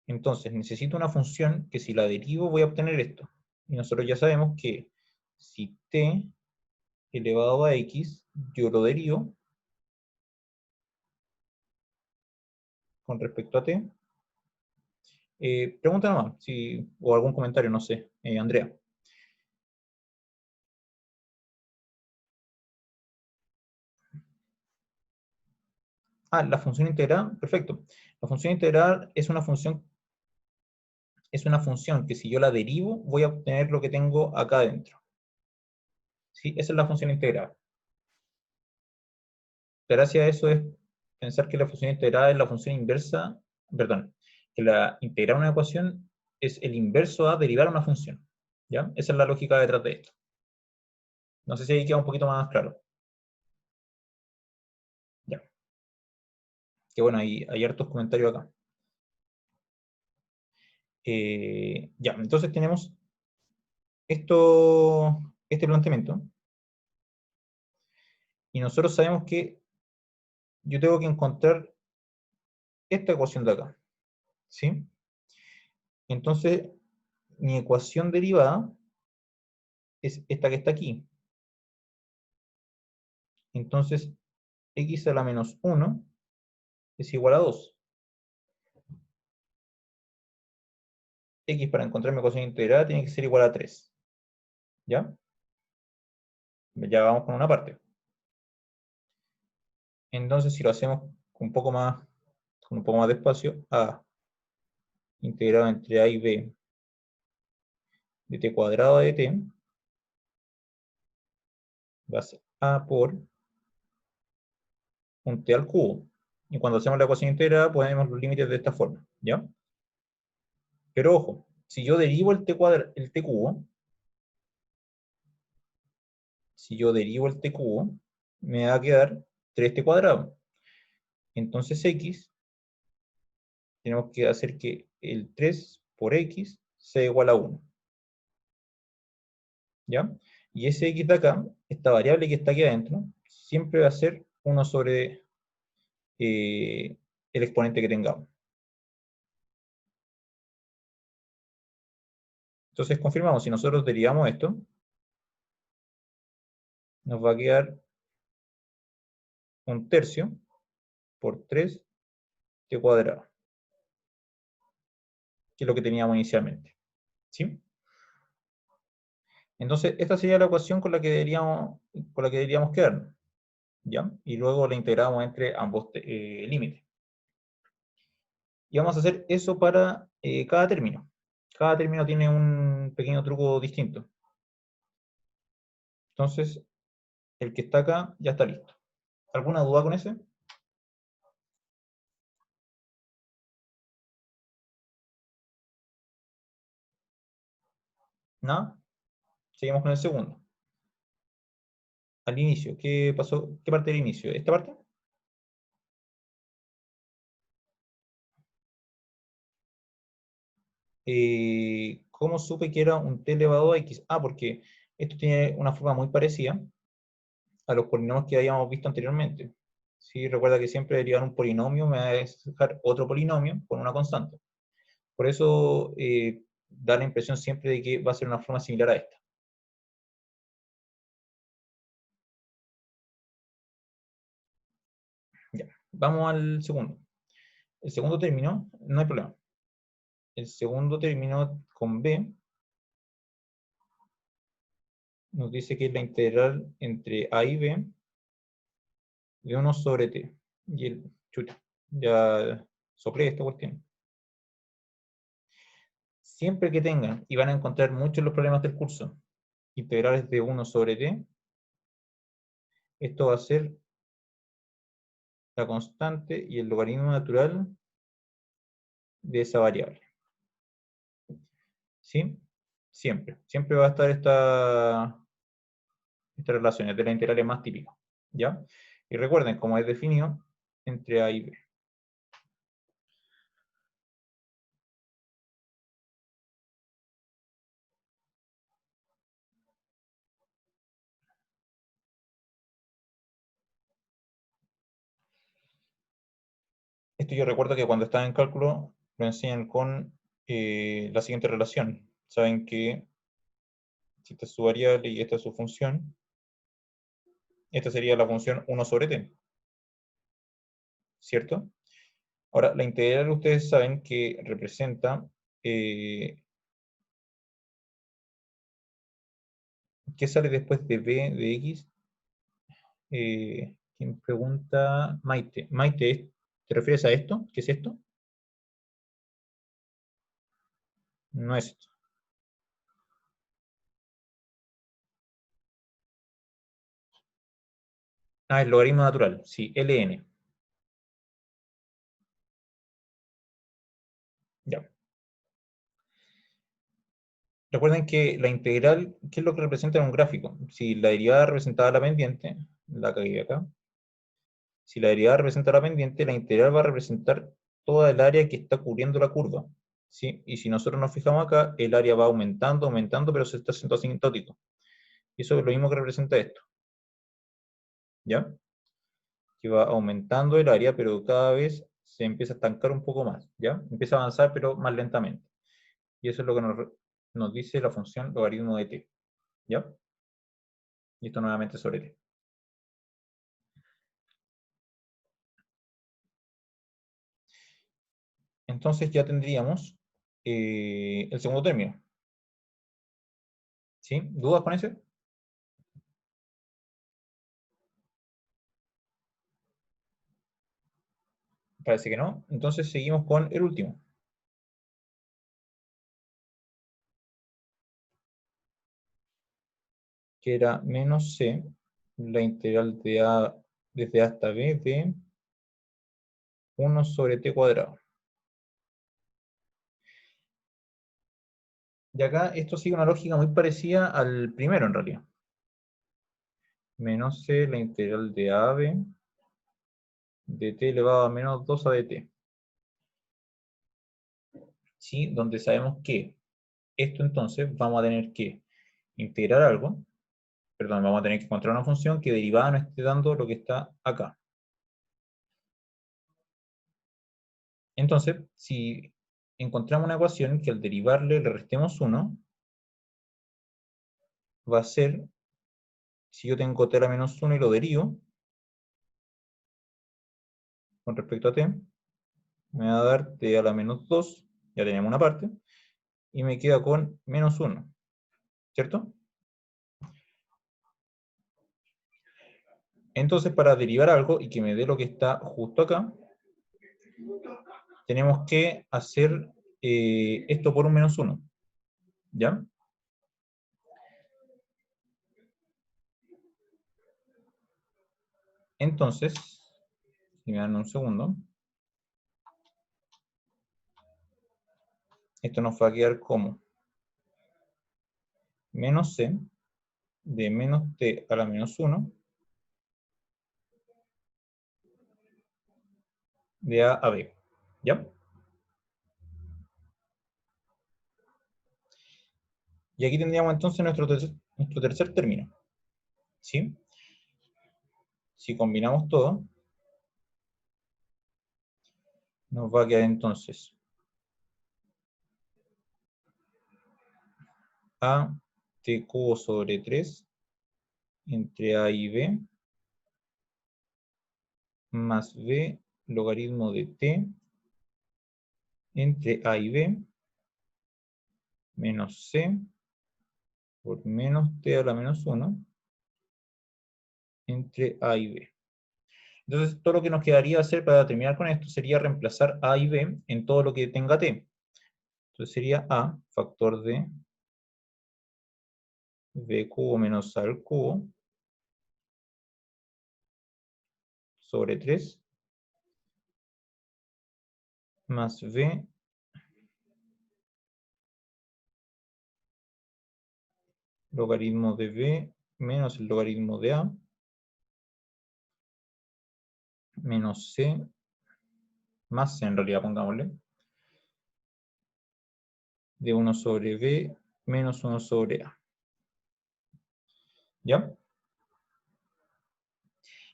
Entonces, necesito una función que si la derivo voy a obtener esto. Y nosotros ya sabemos que si t elevado a x, yo lo derivo con respecto a t. Pregunta nomás, o algún comentario, no sé. Andrea. La función integral, perfecto. La función integral es una función que si yo la derivo, voy a obtener lo que tengo acá adentro. ¿Sí? Esa es la función integral. La gracia de eso es pensar que la función integral es la función inversa, perdón, que la integrar una ecuación es el inverso a derivar una función. ¿Ya? Esa es la lógica detrás de esto. No sé si ahí queda un poquito más claro. Ya. Que bueno, hay hartos comentarios acá. Ya, entonces tenemos este planteamiento. Y nosotros sabemos que yo tengo que encontrar esta ecuación de acá. ¿Sí? Entonces, mi ecuación derivada es esta que está aquí. Entonces, x a la menos 1 es igual a 2. X para encontrar mi ecuación integrada tiene que ser igual a 3. ¿Ya? Ya vamos con una parte. Entonces, si lo hacemos con un poco más de espacio, a integrado entre a y b de t cuadrado de t va a ser a por un t al cubo. Y cuando hacemos la ecuación integrada, ponemos los límites de esta forma. ¿Ya? Pero ojo, si yo derivo el t cubo, me va a quedar 3t cuadrado. Entonces x, tenemos que hacer que el 3 por x sea igual a 1. ¿Ya? Y ese x de acá, esta variable que está aquí adentro, siempre va a ser 1 sobre el exponente que tengamos. Entonces confirmamos, si nosotros derivamos esto, nos va a quedar 1/3 por 3t cuadrado, que es lo que teníamos inicialmente. ¿Sí? Entonces, esta sería la ecuación con la que deberíamos quedarnos. ¿Ya? Y luego la integramos entre ambos límites. Y vamos a hacer eso para cada término. Cada término tiene un pequeño truco distinto. Entonces, el que está acá ya está listo. ¿Alguna duda con ese? ¿Nada? Seguimos con el segundo. Al inicio, ¿qué pasó? ¿Qué parte del inicio? ¿Esta parte? ¿Cómo supe que era un t elevado a x? Porque esto tiene una forma muy parecida a los polinomios que habíamos visto anteriormente. ¿Sí? Recuerda que siempre derivar un polinomio me va a dejar otro polinomio con una constante. Por eso da la impresión siempre de que va a ser una forma similar a esta. Ya. Vamos al segundo. El segundo término, no hay problema. El segundo término con b nos dice que es la integral entre a y b de 1 sobre t. Y el chuta, ya soplé esta cuestión. Siempre que tengan, y van a encontrar muchos los problemas del curso, integrales de 1 sobre t, esto va a ser la constante y el logaritmo natural de esa variable. ¿Sí? Siempre. Siempre va a estar esta relación, es de las integrales más típicas. ¿Ya? Y recuerden, como es definido, entre a y b. Esto yo recuerdo que cuando están en cálculo lo enseñan con la siguiente relación. Saben que si esta es su variable y esta es su función, esta sería la función 1 sobre t. ¿Cierto? Ahora, la integral ustedes saben que representa, ¿qué sale después de b de x? ¿Quién pregunta? Maite. Maite, ¿te refieres a esto? ¿Qué es esto? No es esto. Ah, el logaritmo natural. Sí, ln. Ya. Recuerden que la integral, ¿qué es lo que representa en un gráfico? Si la derivada representaba la pendiente, la cagué acá. Si la derivada representa la pendiente, la integral va a representar toda el área que está cubriendo la curva. ¿Sí? Y si nosotros nos fijamos acá, el área va aumentando, aumentando, pero se está haciendo asintótico. Y eso es lo mismo que representa esto. ¿Ya? Que va aumentando el área, pero cada vez se empieza a estancar un poco más. ¿Ya? Empieza a avanzar, pero más lentamente. Y eso es lo que nos dice la función logaritmo de t. ¿Ya? Y esto nuevamente sobre t. Entonces ya tendríamos el segundo término. ¿Sí? ¿Dudas con ese? Parece que no. Entonces seguimos con el último. Que era menos c, la integral de a desde a hasta b de 1 sobre t cuadrado. Y acá esto sigue una lógica muy parecida al primero en realidad. Menos c, la integral de a a b de t elevado a menos 2 a dt. ¿Sí? Donde sabemos que esto entonces vamos a tener que integrar algo, perdón, vamos a tener que encontrar una función que derivada nos esté dando lo que está acá. Entonces, si encontramos una ecuación que al derivarle le restemos 1, va a ser, si yo tengo t a la menos 1 y lo derivo, con respecto a t, me va a dar t a la menos 2, ya tenemos una parte, y me queda con menos 1, ¿cierto? Entonces, para derivar algo y que me dé lo que está justo acá, tenemos que hacer esto por un menos 1, ¿ya? Entonces, si me dan un segundo, esto nos va a quedar como menos c de menos t a la menos 1 de a a b, ¿ya? Y aquí tendríamos entonces nuestro tercer término, ¿sí? Si combinamos todo, nos va a quedar entonces a t cubo sobre 3 entre a y b más b logaritmo de t entre a y b menos c por menos t a la menos 1 entre a y b. Entonces, todo lo que nos quedaría hacer para terminar con esto sería reemplazar a y b en todo lo que tenga t. Entonces sería a factor de b cubo menos a al cubo sobre 3 más b logaritmo de b menos el logaritmo de a menos c más c en realidad, pongámosle, de 1 sobre b menos 1 sobre a. ¿Ya?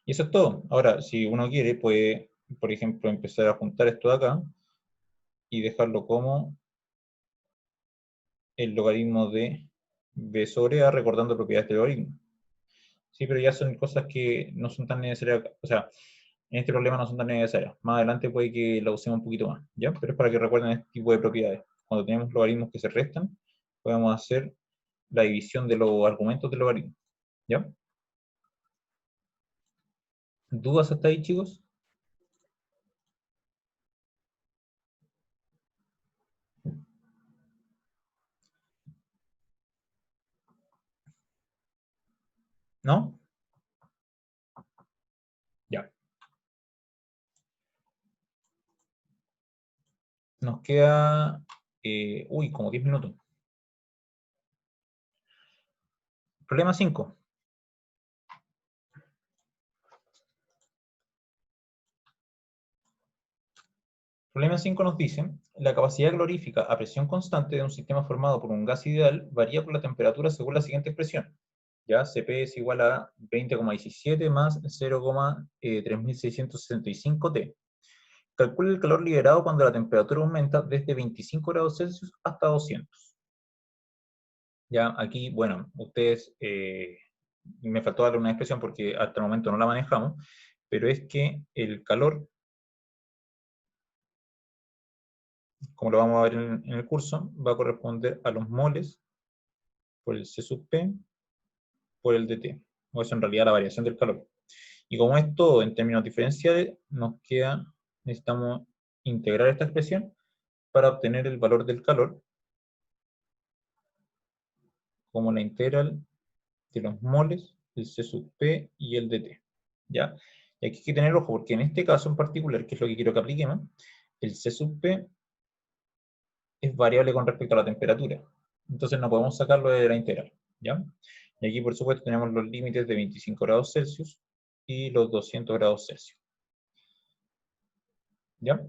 Y eso es todo. Ahora, si uno quiere, puede, por ejemplo, empezar a juntar esto de acá y dejarlo como el logaritmo de b sobre a, recordando propiedades del logaritmo. Sí, pero ya son cosas que no son tan necesarias, o sea, en este problema no son tan necesarias. Más adelante puede que la usemos un poquito más, ¿ya? Pero es para que recuerden este tipo de propiedades. Cuando tenemos logaritmos que se restan, podemos hacer la división de los argumentos del logaritmo, ¿ya? ¿Dudas hasta ahí, chicos? ¿No? Ya. Nos queda, como 10 minutos. Problema 5. Problema 5 nos dice, la capacidad calorífica a presión constante de un sistema formado por un gas ideal varía por la temperatura según la siguiente expresión. Ya, Cp es igual a 20,17 más 0,3665 T. Calcula el calor liberado cuando la temperatura aumenta desde 25 grados Celsius hasta 200. Ya, aquí, bueno, ustedes, me faltó darle una expresión porque hasta el momento no la manejamos, pero es que el calor, como lo vamos a ver en el curso, va a corresponder a los moles por el C sub P por el dt. O eso en realidad la variación del calor. Y como es todo en términos diferenciales, nos queda, necesitamos integrar esta expresión para obtener el valor del calor como la integral de los moles, el C sub P y el dt. ¿Ya? Y aquí hay que tener ojo, porque en este caso en particular, que es lo que quiero que apliquemos, el C sub P es variable con respecto a la temperatura. Entonces no podemos sacarlo de la integral. ¿Ya? Y aquí, por supuesto, tenemos los límites de 25 grados Celsius y los 200 grados Celsius. ¿Ya?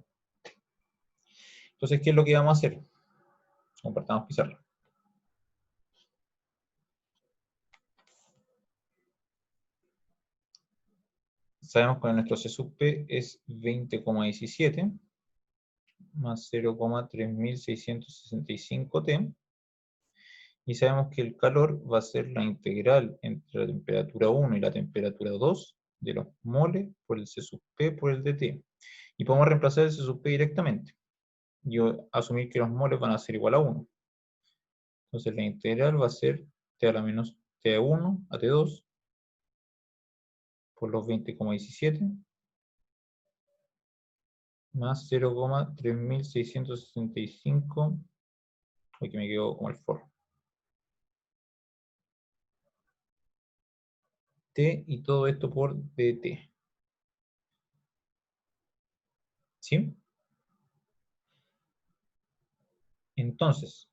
Entonces, ¿qué es lo que vamos a hacer? Compartamos pizarra. Sabemos que nuestro C sub P es 20,17 más 0,3665 T. Y sabemos que el calor va a ser la integral entre la temperatura 1 y la temperatura 2 de los moles por el C sub P por el dt. Y podemos reemplazar el C sub P directamente. Y asumir que los moles van a ser igual a 1. Entonces la integral va a ser T a la menos T1 a T2 por los 20,17 más 0,3665. Aquí me quedo como el forro. T y todo esto por dt. ¿Sí? Entonces,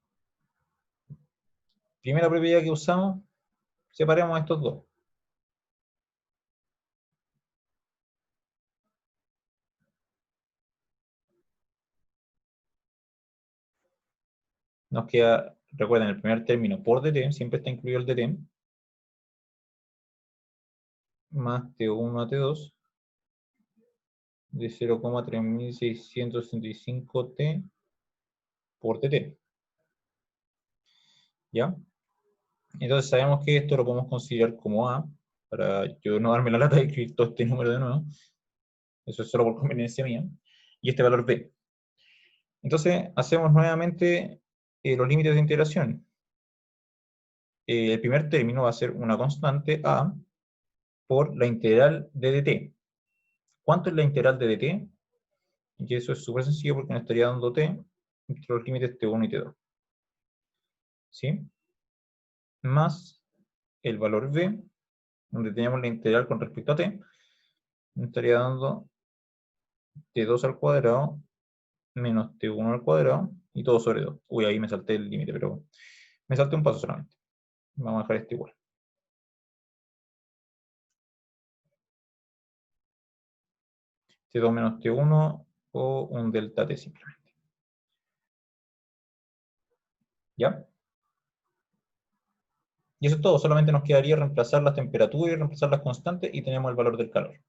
primera propiedad que usamos, separemos estos dos. Nos queda, recuerden, el primer término por dt, siempre está incluido el dt, más T1 a T2 de 0,3665 T por dt. ¿Ya? Entonces sabemos que esto lo podemos considerar como A, para yo no darme la lata de escribir todo este número de nuevo. Eso es solo por conveniencia mía. Y este valor b. Entonces, hacemos nuevamente los límites de integración. El primer término va a ser una constante a por la integral de dt. ¿Cuánto es la integral de dt? Y eso es súper sencillo porque nos estaría dando t entre los límites t1 y t2. ¿Sí? Más el valor b, donde tenemos la integral con respecto a t, nos estaría dando t2 al cuadrado menos t1 al cuadrado y todo sobre 2. Uy, ahí me salté el límite, pero me salté un paso solamente. Vamos a dejar esto igual. T2 menos T1 o un delta T simplemente. ¿Ya? Y eso es todo, solamente nos quedaría reemplazar las temperaturas y reemplazar las constantes y tenemos el valor del calor.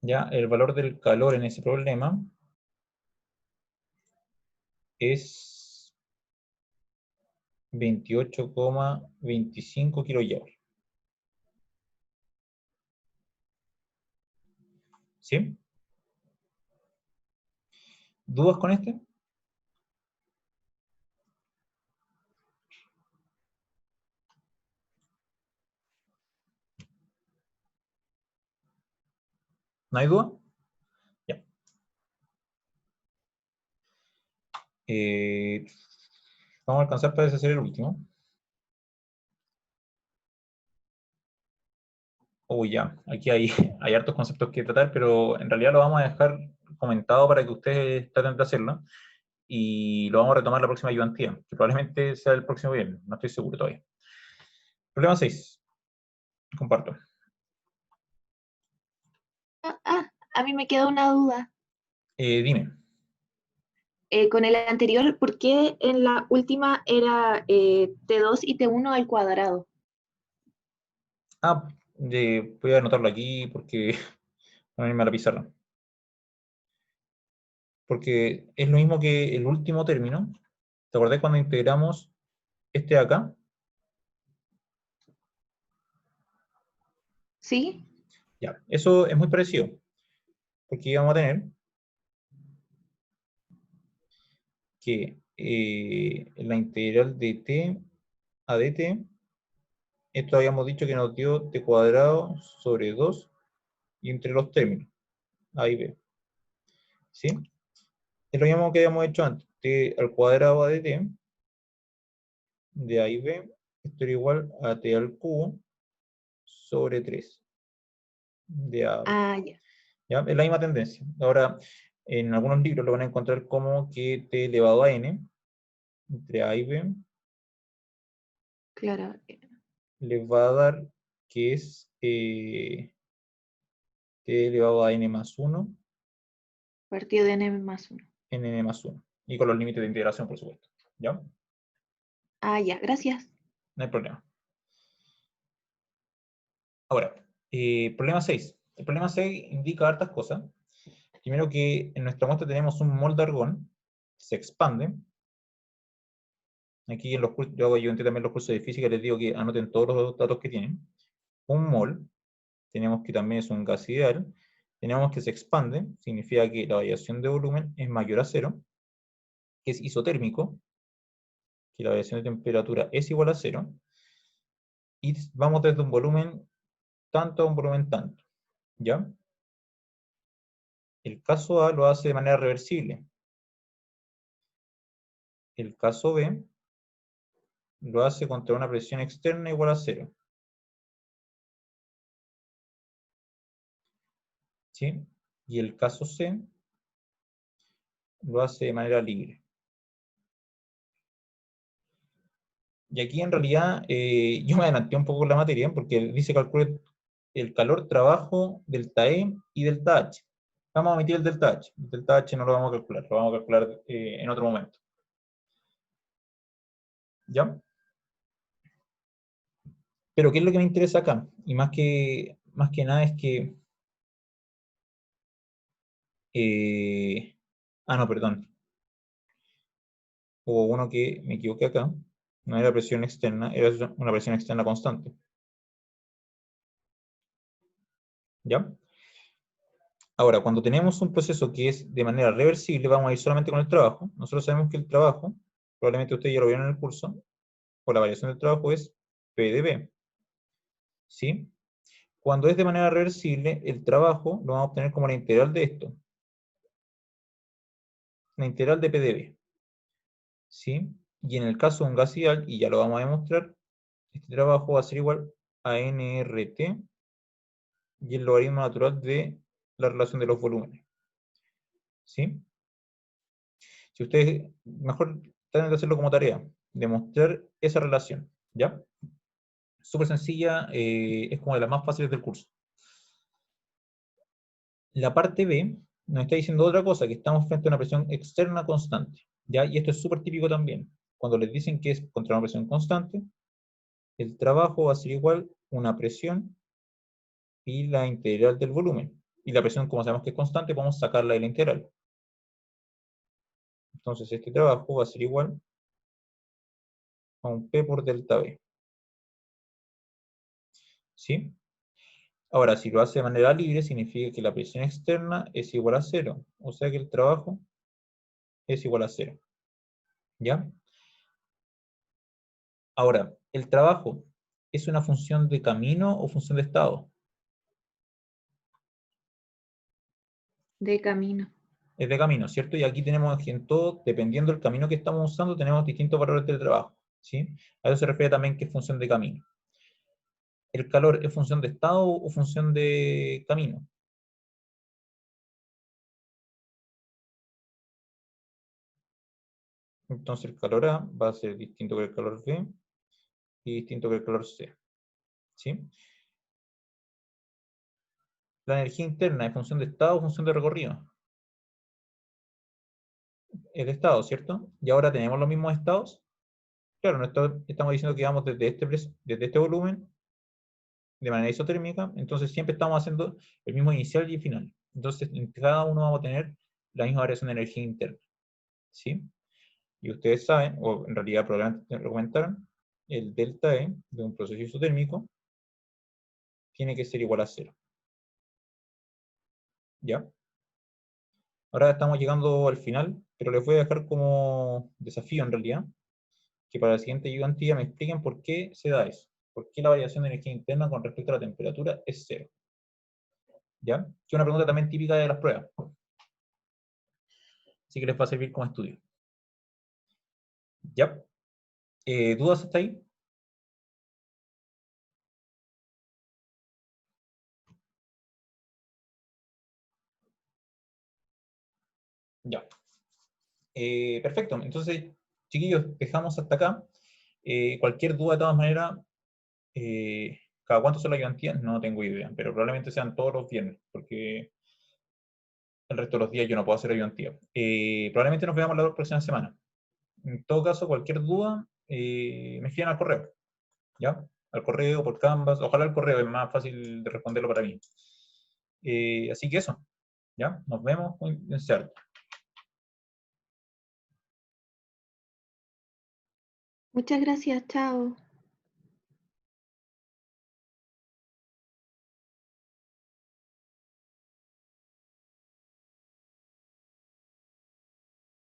¿Ya? El valor del calor en ese problema es 28,25 kJ. ¿Sí? ¿Dudas con este? ¿No hay duda? Ya. Vamos a alcanzar para deshacer el último. Uy, ya, aquí hay hartos conceptos que tratar, pero en realidad lo vamos a dejar comentado para que ustedes traten de hacerlo. Y lo vamos a retomar la próxima ayudantía, que probablemente sea el próximo viernes, no estoy seguro todavía. Problema 6. Comparto. A mí me queda una duda. Dime. Con el anterior, ¿por qué en la última era T2 y T1 al cuadrado? Voy a anotarlo aquí porque no irme a la pizarra. Porque es lo mismo que el último término. ¿Te acordás cuando integramos este de acá? ¿Sí? Ya, eso es muy parecido. Porque vamos a tener que la integral de t a dt, esto habíamos dicho que nos dio t cuadrado sobre 2 y entre los términos, a y b. ¿Sí? Es lo mismo que habíamos hecho antes, t al cuadrado a dt, de a y b, esto era igual a t al cubo sobre 3 de a. Ah, ya. ¿Ya? Es la misma tendencia. Ahora, en algunos libros lo van a encontrar como que t elevado a n, entre a y b, Claro. les va a dar que es t elevado a n más 1 Partido de n más 1. en n más 1. Y con los límites de integración, por supuesto. ¿Ya? Ah, ya, gracias. No hay problema. Ahora, problema 6. El problema 6 indica hartas cosas. Primero que en nuestra muestra tenemos un mol de argón, se expande. Aquí en los cursos, yo entré también en los cursos de física, les digo que anoten todos los datos que tienen. Un mol, tenemos que también es un gas ideal. Tenemos que se expande, significa que la variación de volumen es mayor a 0, que es isotérmico, que la variación de temperatura es igual a 0, y vamos desde un volumen tanto a un volumen tanto, ¿ya? El caso A lo hace de manera reversible. El caso B lo hace contra una presión externa igual a 0. ¿Sí? Y el caso C lo hace de manera libre. Y aquí en realidad yo me adelanté un poco con la materia porque dice calcule el calor, trabajo, delta E y delta H. Vamos a omitir el delta H. El delta H no lo vamos a calcular, lo vamos a calcular en otro momento. ¿Ya? Pero ¿qué es lo que me interesa acá? Y más que nada es que... no, perdón. Hubo uno que me equivoqué acá. No era presión externa, era una presión externa constante. ¿Ya? Ahora, cuando tenemos un proceso que es de manera reversible, vamos a ir solamente con el trabajo. Nosotros sabemos que el trabajo, probablemente ustedes ya lo vieron en el curso, o la variación del trabajo es P de B. ¿Sí? Cuando es de manera reversible, el trabajo lo vamos a obtener como la integral de esto. La integral de P de B. ¿Sí? Y en el caso de un gas ideal, y ya lo vamos a demostrar, este trabajo va a ser igual a nRT y el logaritmo natural de la relación de los volúmenes. ¿Sí? Si ustedes, mejor traten de hacerlo como tarea, demostrar esa relación, ¿ya? Súper sencilla, es como de las más fáciles del curso. La parte B nos está diciendo otra cosa, que estamos frente a una presión externa constante, ¿ya? Y esto es súper típico también. Cuando les dicen que es contra una presión constante, el trabajo va a ser igual a una presión y la integral del volumen. Y la presión, como sabemos que es constante, podemos sacarla de la integral. Entonces este trabajo va a ser igual a un P por delta B. ¿Sí? Ahora, si lo hace de manera libre, significa que la presión externa es igual a 0. O sea que el trabajo es igual a 0. ¿Ya? Ahora, ¿el trabajo es una función de camino o función de estado? De camino. Es de camino, ¿cierto? Y aquí tenemos que en todo, dependiendo del camino que estamos usando, tenemos distintos valores del trabajo, ¿sí? A eso se refiere también que es función de camino. ¿El calor es función de estado o función de camino? Entonces el calor A va a ser distinto que el calor B y distinto que el calor C, ¿sí? La energía interna es función de estado o función de recorrido. Es de estado, ¿cierto? Y ahora tenemos los mismos estados. Claro, estamos diciendo que vamos desde este volumen de manera isotérmica, entonces siempre estamos haciendo el mismo inicial y final. Entonces, en cada uno vamos a tener la misma variación de energía interna, ¿sí? Y ustedes saben, o en realidad probablemente lo comentaron, el delta E de un proceso isotérmico tiene que ser igual a 0. ¿Ya? Ahora estamos llegando al final, pero les voy a dejar como desafío en realidad, que para la siguiente ayudantía me expliquen por qué se da eso. ¿Por qué la variación de energía interna con respecto a la temperatura es 0? ¿Ya? Que es una pregunta también típica de las pruebas. Así que les va a servir como estudio. ¿Ya? ¿Dudas hasta ahí? Ya. Perfecto. Entonces, chiquillos, dejamos hasta acá. Cualquier duda, de todas maneras, ¿cada cuánto son las ayudantías? No tengo idea, pero probablemente sean todos los viernes, porque el resto de los días yo no puedo hacer ayudantía. Probablemente nos veamos la próxima semana. En todo caso, cualquier duda, me escriben al correo. ¿Ya? Al correo, por Canvas. Ojalá el correo es más fácil de responderlo para mí. Así que eso. ¿Ya? Nos vemos. Muy cierto. Muchas gracias, chao.